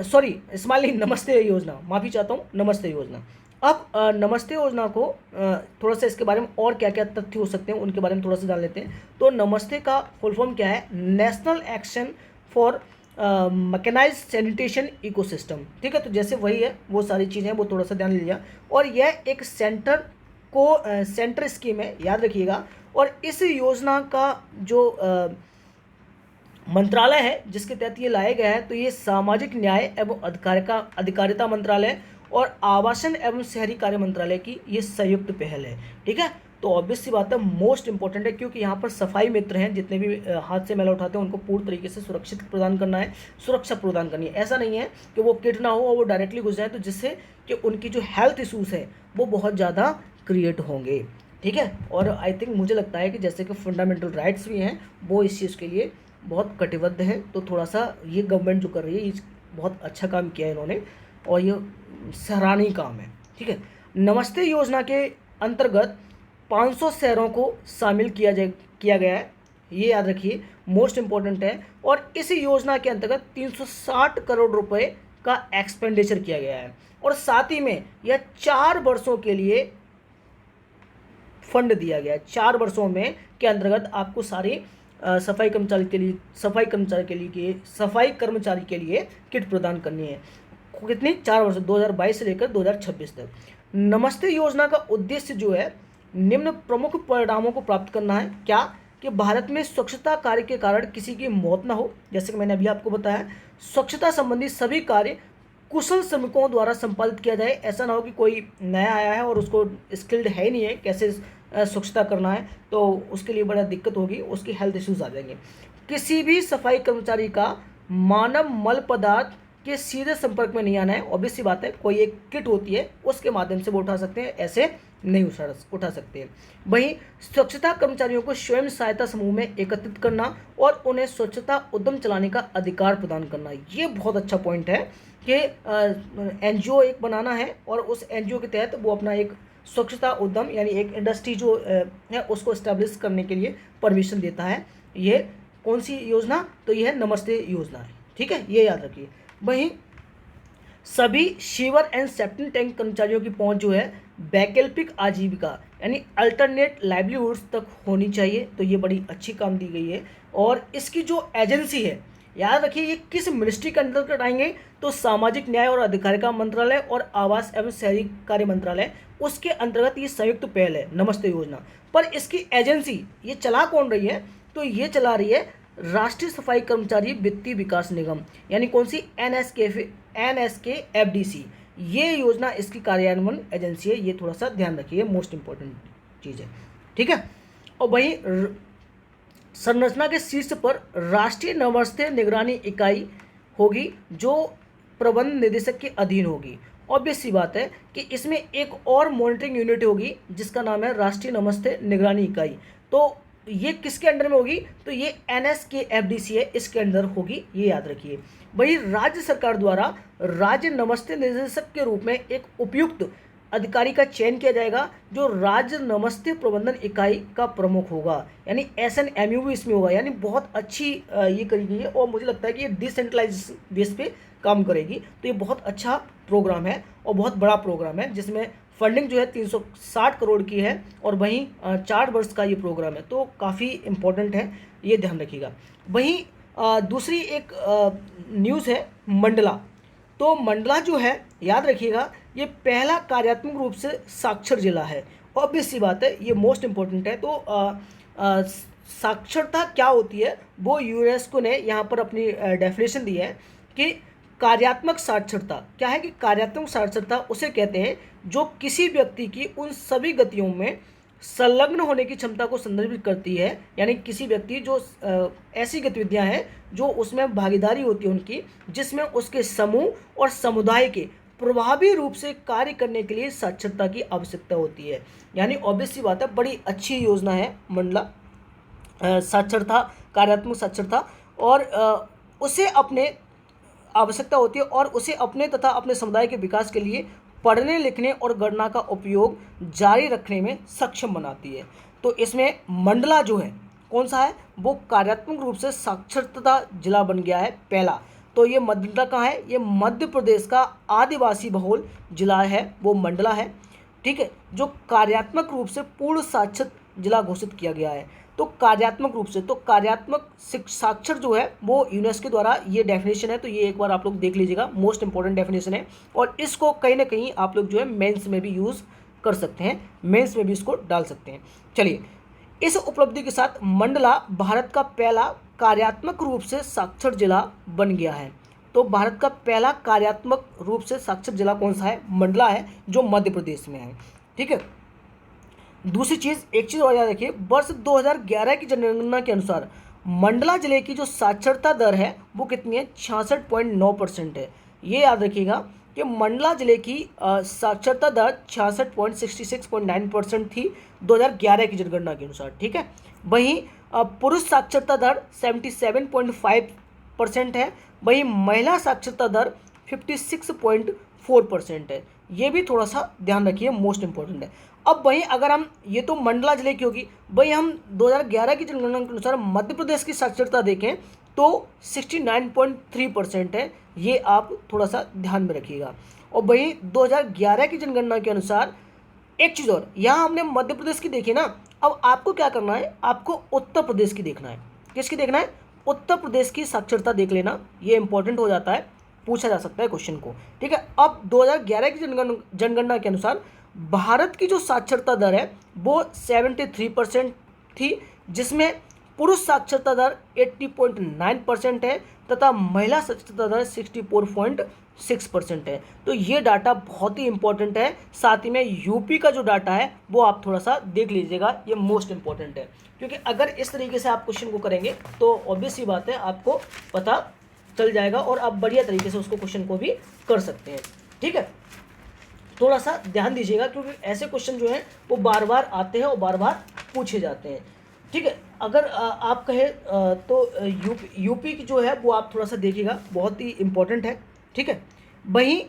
सॉरी स्माइल नहीं, नमस्ते योजना, माफ़ी चाहता हूँ, नमस्ते योजना। अब नमस्ते योजना को थोड़ा सा इसके बारे में और क्या क्या तथ्य हो सकते हैं उनके बारे में थोड़ा सा जान लेते हैं। तो नमस्ते का फुल फॉर्म क्या है, national action for mechanised sanitation ecosystem. ठीक है, तो जैसे वही है वो सारी चीज़ें वो थोड़ा सा ध्यान लीजिए। और यह एक सेंटर स्कीम है, याद रखिएगा। और इस योजना का जो मंत्रालय है जिसके तहत ये लाया गया है, तो ये सामाजिक न्याय एवं अधिकारिता मंत्रालय और आवासन एवं शहरी कार्य मंत्रालय की ये संयुक्त पहल है। ठीक है, तो ऑब्वियस सी बात है मोस्ट इंपॉर्टेंट है, क्योंकि यहाँ पर सफाई मित्र हैं जितने भी हाथ से मैला उठाते हैं उनको पूर्ण तरीके से सुरक्षित प्रदान करना है, सुरक्षा प्रदान करनी है। ऐसा नहीं है कि वो किट ना हो और वो डायरेक्टली घुस जाए, तो जिससे कि उनकी जो हेल्थ इशूज़ है वो बहुत ज़्यादा क्रिएट होंगे। ठीक है, और आई थिंक मुझे लगता है कि जैसे कि फंडामेंटल राइट्स भी हैं वो इस चीज़ के लिए बहुत कटिबद्ध है। तो थोड़ा सा ये गवर्नमेंट जो कर रही है ये बहुत अच्छा काम किया है इन्होंने, और ये सराहनीय काम है। ठीक है, नमस्ते योजना के अंतर्गत 500 शहरों को शामिल किया गया है, ये याद रखिए, मोस्ट इम्पोर्टेंट है। और इस योजना के अंतर्गत 360 करोड़ रुपए का एक्सपेंडिचर किया गया है, और साथ ही में यह 4 वर्षों के लिए फंड दिया गया है। 4 वर्षों में के अंतर्गत आपको सारी सफाई कर्मचारी के लिए किट प्रदान करनी है। कितनी, 4 वर्ष, 2022 से लेकर 2026 तक। नमस्ते योजना का उद्देश्य जो है निम्न प्रमुख परिणामों को प्राप्त करना है। क्या, कि भारत में स्वच्छता कार्य के कारण किसी की मौत ना हो, जैसे कि मैंने अभी आपको बताया। स्वच्छता संबंधी सभी कार्य कुशल श्रमिकों द्वारा संपादित किया जाए। ऐसा ना हो कि कोई नया आया है और उसको स्किल्ड है ही नहीं है कैसे स्वच्छता करना है, तो उसके लिए बड़ा दिक्कत होगी, उसकी हेल्थ इश्यूज आ जाएंगे। किसी भी सफाई कर्मचारी का मानव मल पदार्थ के सीधे संपर्क में नहीं आना है। ऑब्वियस सी बात है, कोई एक किट होती है उसके माध्यम से वो उठा सकते हैं, ऐसे नहीं उठा सकते हैं। वहीं स्वच्छता कर्मचारियों को स्वयं सहायता समूह में एकत्रित करना और उन्हें स्वच्छता उद्यम चलाने का अधिकार प्रदान करना, ये बहुत अच्छा पॉइंट है कि एनजीओ एक बनाना है और उस एनजीओ के तहत वो अपना एक स्वच्छता उद्यम यानी एक इंडस्ट्री जो है उसको इस्टेब्लिश करने के लिए परमिशन देता है। ये कौन सी योजना, तो यह नमस्ते योजना है। ठीक है, ये याद रखिए। वहीं सभी सीवर एंड सेप्टिक टैंक कर्मचारियों की पहुंच जो है वैकल्पिक आजीविका यानी अल्टरनेट लाइवलीहुड्स तक होनी चाहिए, तो ये बड़ी अच्छी काम दी गई है। और इसकी जो एजेंसी है याद रखिए ये किस मिनिस्ट्री के अंतर्गत आएंगे, तो सामाजिक न्याय और अधिकारिता मंत्रालय और आवास एवं शहरी कार्य मंत्रालय, उसके अंतर्गत ये संयुक्त पहल है नमस्ते योजना। पर इसकी एजेंसी ये चला कौन रही है, तो ये चला रही है राष्ट्रीय सफाई कर्मचारी वित्तीय विकास निगम, यानी कौन सी, NSKFDC, ये योजना इसकी कार्यान्वयन एजेंसी है। ये थोड़ा सा ध्यान रखिए, मोस्ट इंपॉर्टेंट चीज़ है, ठीक है। और वहीं संरचना के शीर्ष पर राष्ट्रीय नमस्ते निगरानी इकाई होगी जो प्रबंध निदेशक के अधीन होगी। ऑब्वियस सी बात है कि इसमें एक और मॉनिटरिंग यूनिट होगी जिसका नाम है राष्ट्रीय नमस्ते निगरानी इकाई। तो ये किसके अंडर में होगी, तो ये NSKFDC है, इसके अंदर होगी, ये याद रखिए। वही राज्य सरकार द्वारा राज्य नमस्ते निदेशक के रूप में एक उपयुक्त अधिकारी का चयन किया जाएगा जो राज्य नमस्ते प्रबंधन इकाई का प्रमुख होगा, यानी SNMU भी इसमें होगा। यानी बहुत अच्छी ये करी गई है और मुझे लगता है कि ये डिसेंट्रलाइज बेस पे काम करेगी। तो ये बहुत अच्छा प्रोग्राम है और बहुत बड़ा प्रोग्राम है जिसमें फंडिंग जो है 360 करोड़ की है और वहीं 4 वर्ष का ये प्रोग्राम है, तो काफ़ी इम्पोर्टेंट है, ये ध्यान रखिएगा। वहीं दूसरी एक न्यूज़ है मंडला। तो मंडला जो है याद रखिएगा ये पहला कार्यात्मक रूप से साक्षर जिला है। ऑब्वियस सी बात है, ये मोस्ट इम्पोर्टेंट है। तो साक्षरता क्या होती है वो यूनेस्को ने यहाँ पर अपनी डेफिनेशन दी है कि कार्यात्मक साक्षरता क्या है, कि कार्यात्मक साक्षरता उसे कहते हैं जो किसी व्यक्ति की उन सभी गतियों में संलग्न होने की क्षमता को संदर्भित करती है। यानी किसी व्यक्ति जो ऐसी गतिविधियां हैं जो उसमें भागीदारी होती है उनकी, जिसमें उसके समूह और समुदाय के प्रभावी रूप से कार्य करने के लिए साक्षरता की आवश्यकता होती है। यानी ऑब्वियस सी बात है, बड़ी अच्छी योजना है मंडला साक्षरता, कार्यात्मक साक्षरता, और उसे अपने आवश्यकता होती है और उसे अपने तथा अपने समुदाय के विकास के लिए पढ़ने लिखने और गणना का उपयोग जारी रखने में सक्षम बनाती है। तो इसमें मंडला जो है कौन सा है, वो कार्यात्मक रूप से साक्षरता जिला बन गया है पहला। तो ये मंडला कहाँ है, ये मध्य प्रदेश का आदिवासी बहुल जिला है, वो मंडला है, ठीक है, जो कार्यात्मक रूप से पूर्ण साक्षर जिला घोषित किया गया है। तो कार्यात्मक रूप से, तो कार्यात्मक साक्षर जो है वो यूनेस्को द्वारा ये डेफिनेशन है। तो ये एक बार आप लोग देख लीजिएगा, मोस्ट इंपॉर्टेंट डेफिनेशन है और इसको कहीं ना कहीं आप लोग जो है मेंस में भी यूज़ कर सकते हैं, मेंस में भी इसको डाल सकते हैं। चलिए, इस उपलब्धि के साथ मंडला भारत का पहला कार्यात्मक रूप से साक्षर जिला बन गया है। तो भारत का पहला कार्यात्मक रूप से साक्षर जिला कौन सा है, मंडला है, जो मध्य प्रदेश में है, ठीक है। दूसरी चीज़, एक चीज़ और याद रखिए, वर्ष 2011 की जनगणना के अनुसार मंडला जिले की जो साक्षरता दर है वो कितनी है, 66.9% है। ये याद रखिएगा कि मंडला जिले की साक्षरता दर 66.9% थी 2011 की जनगणना के अनुसार, ठीक है। वहीं पुरुष साक्षरता दर 77.5% है, वहीं महिला साक्षरता दर 56.4% है। ये भी थोड़ा सा ध्यान रखिए, मोस्ट इंपॉर्टेंट है। अब वहीं अगर हम, ये तो मंडला जिले की होगी, वहीं हम 2011 की जनगणना के अनुसार मध्य प्रदेश की साक्षरता देखें तो 69.3% है। ये आप थोड़ा सा ध्यान में रखिएगा। और वहीं 2011 की जनगणना के अनुसार एक चीज़ और, यहाँ हमने मध्य प्रदेश की देखी ना, अब आपको क्या करना है, आपको उत्तर प्रदेश की देखना है। किसकी देखना है, उत्तर प्रदेश की साक्षरता देख लेना, ये इंपॉर्टेंट हो जाता है, पूछा जा सकता है क्वेश्चन को, ठीक है। अब 2011 की जनगणना के अनुसार भारत की जो साक्षरता दर है वो 73% थी, जिसमें पुरुष साक्षरता दर 80.9% है तथा महिला साक्षरता दर 64.6% है। तो ये डाटा बहुत ही इंपॉर्टेंट है। साथ ही में यूपी का जो डाटा है वो आप थोड़ा सा देख लीजिएगा, ये मोस्ट इंपॉर्टेंट है, क्योंकि अगर इस तरीके से आप क्वेश्चन को करेंगे तो ऑब्वियस ही बात है आपको पता चल जाएगा और आप बढ़िया तरीके से उसको क्वेश्चन को भी कर सकते हैं, ठीक है। थोड़ा सा ध्यान दीजिएगा क्योंकि ऐसे क्वेश्चन जो हैं वो बार बार आते हैं और बार बार पूछे जाते हैं, ठीक है। अगर आप कहें तो यूपी की जो है वो आप थोड़ा सा देखिएगा, बहुत ही इम्पोर्टेंट है, ठीक है। वहीं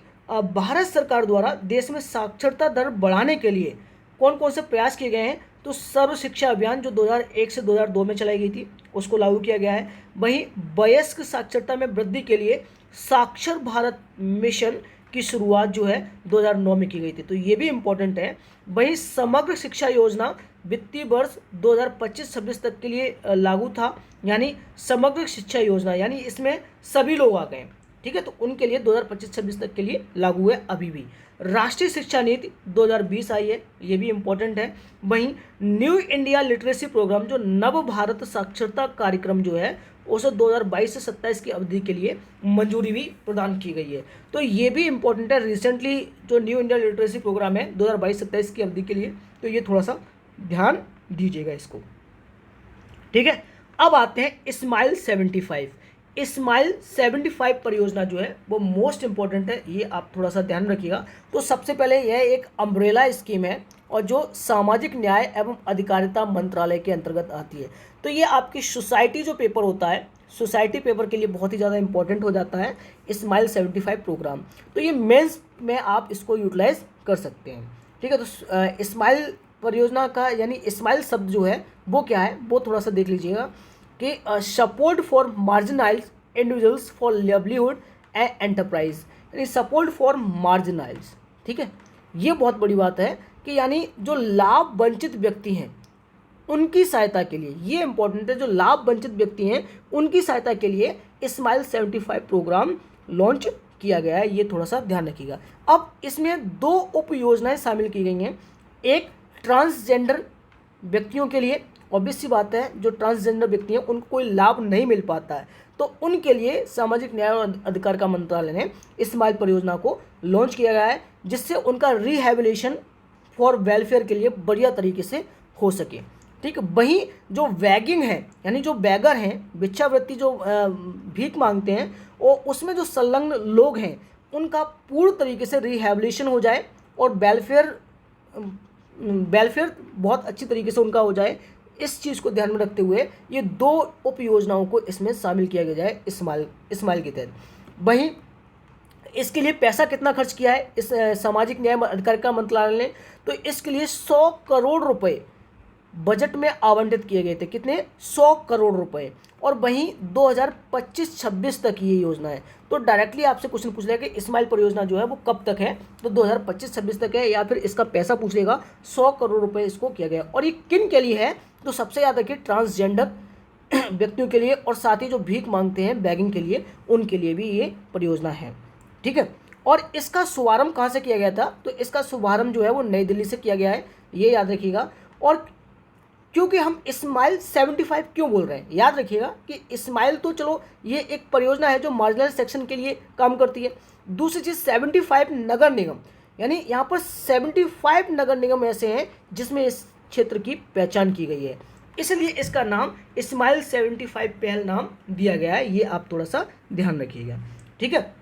भारत सरकार द्वारा देश में साक्षरता दर बढ़ाने के लिए कौन कौन से प्रयास किए गए हैं, तो सर्व शिक्षा अभियान जो 2001 से 2002 में चलाई गई थी उसको लागू किया गया है। वहीं वयस्क साक्षरता में वृद्धि के लिए साक्षर भारत मिशन की शुरुआत जो है 2009 में की गई थी, तो ये भी इम्पोर्टेंट है। वहीं समग्र शिक्षा योजना वित्तीय वर्ष 2025-26 तक के लिए लागू था, यानी समग्र शिक्षा योजना, यानी इसमें सभी लोग आ गए, ठीक है। तो उनके लिए 2025-26 तक के लिए लागू है अभी भी। राष्ट्रीय शिक्षा नीति 2020 आई है, ये भी इम्पोर्टेंट है। वहीं न्यू इंडिया लिटरेसी प्रोग्राम, जो नव भारत साक्षरता कार्यक्रम जो है, उसे 2022 से 27 की अवधि के लिए मंजूरी भी प्रदान की गई है। तो ये भी इम्पोर्टेंट है, रिसेंटली जो न्यू इंडिया लिटरेसी प्रोग्राम है 2022-27 की अवधि के लिए, तो ये थोड़ा सा ध्यान दीजिएगा इसको, ठीक है। अब आते हैं स्माइल 75। स्माइल 75 परियोजना जो है वो मोस्ट इंपॉर्टेंट है, ये आप थोड़ा सा ध्यान रखिएगा। तो सबसे पहले यह एक अम्ब्रेला स्कीम है और जो सामाजिक न्याय एवं अधिकारिता मंत्रालय के अंतर्गत आती है। तो ये आपकी सोसाइटी जो पेपर होता है, सोसाइटी पेपर के लिए बहुत ही ज़्यादा इंपॉर्टेंट हो जाता है स्माइल 75 प्रोग्राम। तो ये मेंस में आप इसको यूटिलाइज कर सकते हैं, ठीक है। तो स्माइल परियोजना का यानी स्माइल शब्द जो है वो क्या है, वो थोड़ा सा देख लीजिएगा कि support for marginalised individuals for livelihood and enterprise, यानी सपोर्ट फॉर मार्जिनाइज्ड, ठीक है। ये बहुत बड़ी बात है कि यानी जो लाभ वंचित व्यक्ति हैं उनकी सहायता के लिए, ये इंपॉर्टेंट है, जो लाभ वंचित व्यक्ति हैं उनकी सहायता के लिए स्माइल 75 प्रोग्राम लॉन्च किया गया है, ये थोड़ा सा ध्यान रखिएगा। अब इसमें 2 उप योजनाएं शामिल की गई हैं। एक ट्रांसजेंडर व्यक्तियों के लिए, ऑब्वियस सी बात है जो ट्रांसजेंडर व्यक्ति हैं उनको कोई लाभ नहीं मिल पाता है, तो उनके लिए सामाजिक न्याय और अधिकार का मंत्रालय ने स्माइल परियोजना को लॉन्च किया गया है, जिससे उनका रिहैबिलिटेशन फॉर वेलफेयर के लिए बढ़िया तरीके से हो सके, ठीक है। वहीं जो वैगिंग है, यानी जो बैगर हैं, भिक्षावृत्ति जो भीख मांगते हैं, और उसमें जो संलग्न लोग हैं उनका पूर्ण तरीके से रिहैबिलिटेशन हो जाए और वेलफेयर बहुत अच्छी तरीके से उनका हो जाए, इस चीज़ को ध्यान में रखते हुए ये 2 उप योजनाओं को इसमें शामिल किया गया है स्माइल के तहत। वहीं इसके लिए पैसा कितना खर्च किया है इस सामाजिक न्याय अधिकारिता मंत्रालय ने, तो इसके लिए 100 करोड़ रुपए बजट में आवंटित किए गए थे। कितने? 100 करोड़ रुपए। और वहीं 2025-26 तक ये योजना है। तो डायरेक्टली आपसे क्वेश्चन पूछ लेगा कि स्माइल परियोजना जो है वो कब तक है, तो 2025-26 तक है, या फिर इसका पैसा पूछ लेगा। 100 करोड़ रुपए इसको किया गया। और ये किन के लिए है, तो सबसे ज़्यादा कि ट्रांसजेंडर व्यक्तियों के लिए, और साथ ही जो भीख मांगते हैं बैगिंग के लिए, उनके लिए भी ये परियोजना है, ठीक है। और इसका शुभारंभ कहाँ से किया गया था, तो इसका शुभारंभ जो है वो नई दिल्ली से किया गया है, ये याद रखिएगा। और क्योंकि हम स्माइल 75 क्यों बोल रहे हैं, याद रखिएगा कि स्माइल तो चलो ये एक परियोजना है जो मार्जिनल सेक्शन के लिए काम करती है। दूसरी चीज़ 75 नगर निगम, यानी यहाँ पर 75 नगर निगम ऐसे हैं जिसमें इस क्षेत्र की पहचान की गई है, इसलिए इसका नाम स्माइल 75 पहल नाम दिया गया है। ये आप थोड़ा सा ध्यान रखिएगा, ठीक है।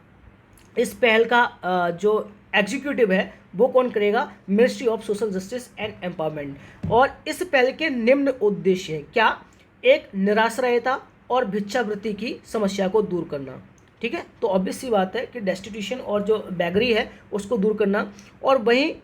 इस पहल का जो एग्जीक्यूटिव है वो कौन करेगा, ministry of social justice and empowerment. और इस पहल के निम्न उद्देश्य है क्या, एक निराश्रयता और भिक्षावृत्ति की समस्या को दूर करना, ठीक है। तो ऑब्वियस सी बात है कि डेस्टिट्यूशन और जो बैगरी है उसको दूर करना, और वहीं